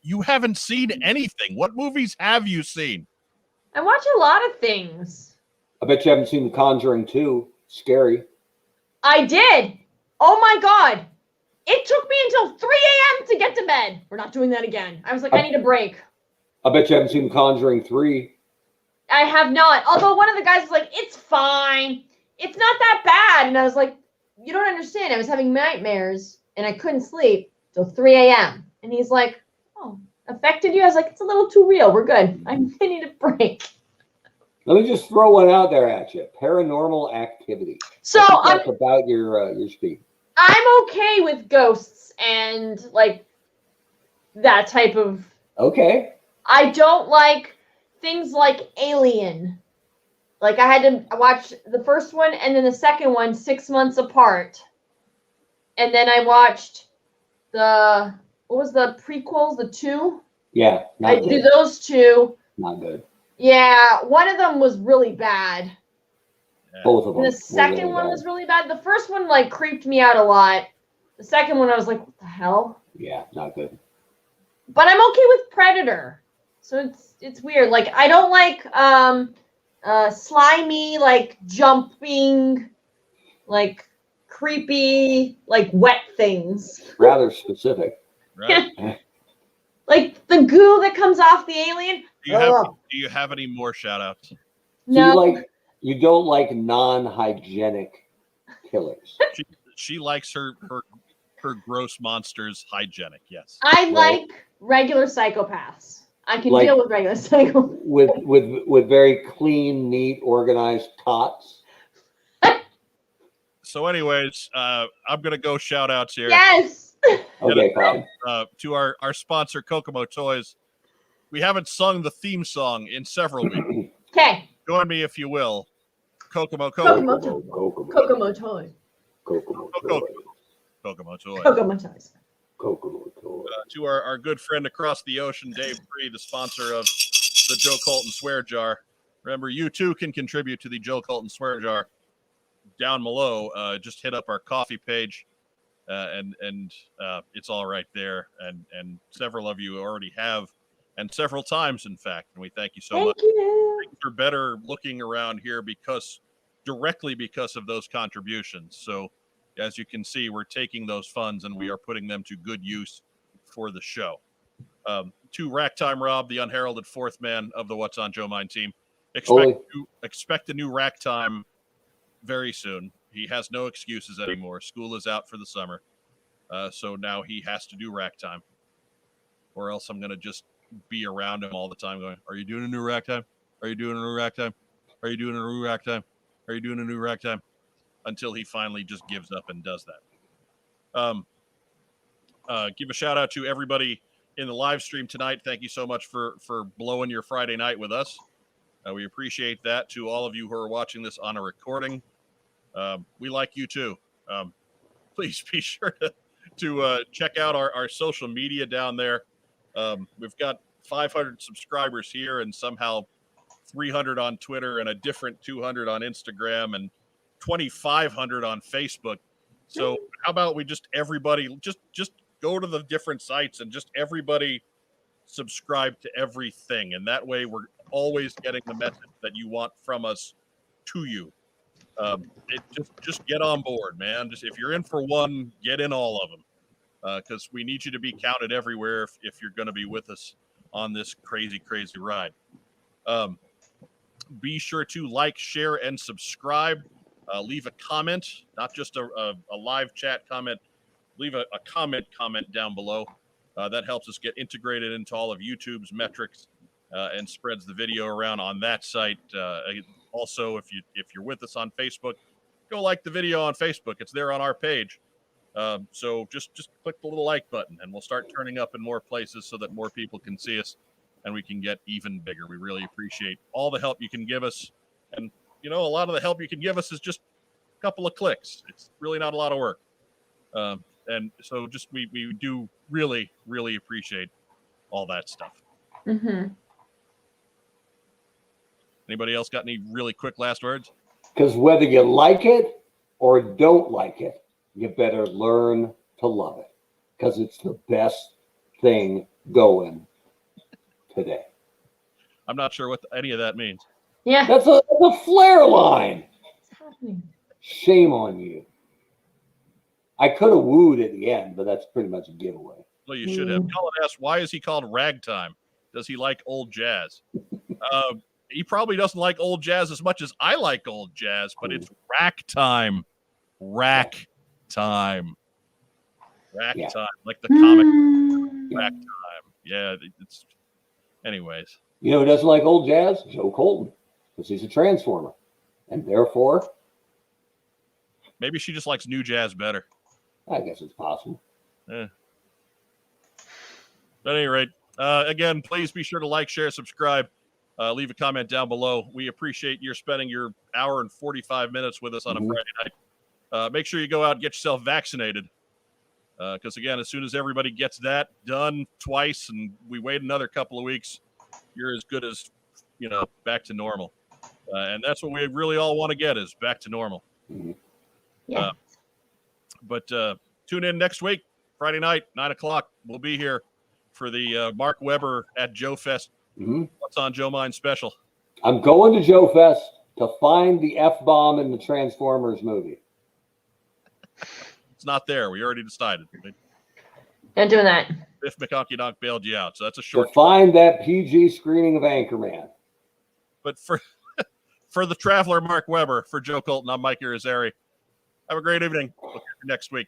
You haven't seen anything. What movies have you seen? I watch a lot of things. I bet you haven't seen The Conjuring 2. Scary. I did. Oh my God. It took me until 3 a.m. to get to bed. We're not doing that again. I was like, I need a break. I bet you haven't seen The Conjuring 3. I have not. Although one of the guys was like, it's fine. It's not that bad. And I was like, you don't understand. I was having nightmares and I couldn't sleep till 3 a.m. And he's like, oh, affected you? I was like, it's a little too real. We're good. I need a break. Let me just throw one out there at you. Paranormal Activity. So that's about your speed. I'm okay with ghosts and like that type of. Okay. I don't like things like Alien. Like I had to watch the first one and then the second one 6 months apart. And then I watched what was the prequels, the two? Yeah. I do those two. Not good. Yeah, one of them was really bad. Both of them. And the second one was really bad. The first one like creeped me out a lot. The second one I was like, what the hell? Yeah, not good. But I'm okay with Predator. So it's weird. Like I don't like slimy, like jumping, like creepy, like wet things. Rather specific. Right? Like the goo that comes off the alien. Do you have any more shout outs? No. You don't like non-hygienic killers. She likes her gross monsters hygienic, yes. I like regular psychopaths. I can deal with regular psychopaths. With very clean, neat, organized tots. So anyways, I'm going to go shout outs here. Yes. Okay, fine. To our sponsor, Kokomo Toys. We haven't sung the theme song in several weeks. Okay. Join me if you will. Kokomo Toys. Kokomo Toys. To our good friend across the ocean, Dave Free, the sponsor of the Joe Colton Swear Jar. Remember, you too can contribute to the Joe Colton Swear Jar. Down below, just hit up our coffee page, and it's all right there. And several of you already have, and several times, in fact. And we thank you so much. Things are better looking around here directly because of those contributions. So, as you can see, we're taking those funds and we are putting them to good use for the show. To Rack Time Rob, the unheralded fourth man of the What's on Joe Mind team. expect a new rack time very soon. He has no excuses anymore. School is out for the summer. So now he has to do rack time. Or else I'm going to just be around him all the time going, are you doing a new rack time? Are you doing a new rack time? Are you doing a new rack time? Are you doing a new rack time? Until he finally just gives up and does that. Give a shout out to everybody in the live stream tonight. Thank you so much for blowing your Friday night with us. We appreciate that. To all of you who are watching this on a recording, we like you too. Please be sure to check out our social media down there. We've got 500 subscribers here and somehow 300 on Twitter and a different 200 on Instagram and 2,500 on Facebook. So how about we just everybody just go to the different sites and just everybody subscribe to everything. And that way we're always getting the message that you want from us to you. Just get on board, man. Just if you're in for one, get in all of them. Because we need you to be counted everywhere if you're going to be with us on this crazy, crazy ride. Be sure to like, share, and subscribe. Leave a comment, not just a live chat comment. Leave a comment down below. That helps us get integrated into all of YouTube's metrics and spreads the video around on that site. Also, if you're with us on Facebook, go like the video on Facebook. It's there on our page. So just click the little like button and we'll start turning up in more places so that more people can see us and we can get even bigger. We really appreciate all the help you can give us. And, a lot of the help you can give us is just a couple of clicks. It's really not a lot of work. And so just we do really, really appreciate all that stuff. Mm-hmm. Anybody else got any really quick last words? Because whether you like it or don't like it, you better learn to love it because it's the best thing going today. I'm not sure what any of that means. Yeah. That's a flare line. What's happening? Shame on you. I could have wooed at the end, but that's pretty much a giveaway. Well, you should have. Colin asked, why is he called Ragtime? Does he like old jazz? He probably doesn't like old jazz as much as I like old jazz, but it's rack time. Rack time. Rack time. Like the comic rack time. Yeah, it's anyways. You know who doesn't like old jazz? Joe Colton, because he's a transformer. And therefore, maybe she just likes new jazz better. I guess it's possible. Yeah. At any rate, again, please be sure to like, share, subscribe. Leave a comment down below. We appreciate your spending your hour and 45 minutes with us on a Friday night. Make sure you go out and get yourself vaccinated. Because, again, as soon as everybody gets that done twice and we wait another couple of weeks, you're as good as, back to normal. And that's what we really all want to get is back to normal. Yeah. But tune in next week, Friday night, 9:00. We'll be here for the Mark Webber at Joe Fest. What's on Joe Mind special? I'm going to Joe Fest to find the F-bomb in the Transformers movie. It's not there. We already decided. Not doing that. Biff McConkey bailed you out, so that's a short. To find that PG screening of Anchorman. But for the traveler Mark Webber, for Joe Colton, I'm Mike Irizarry. Have a great evening. We'll see you next week.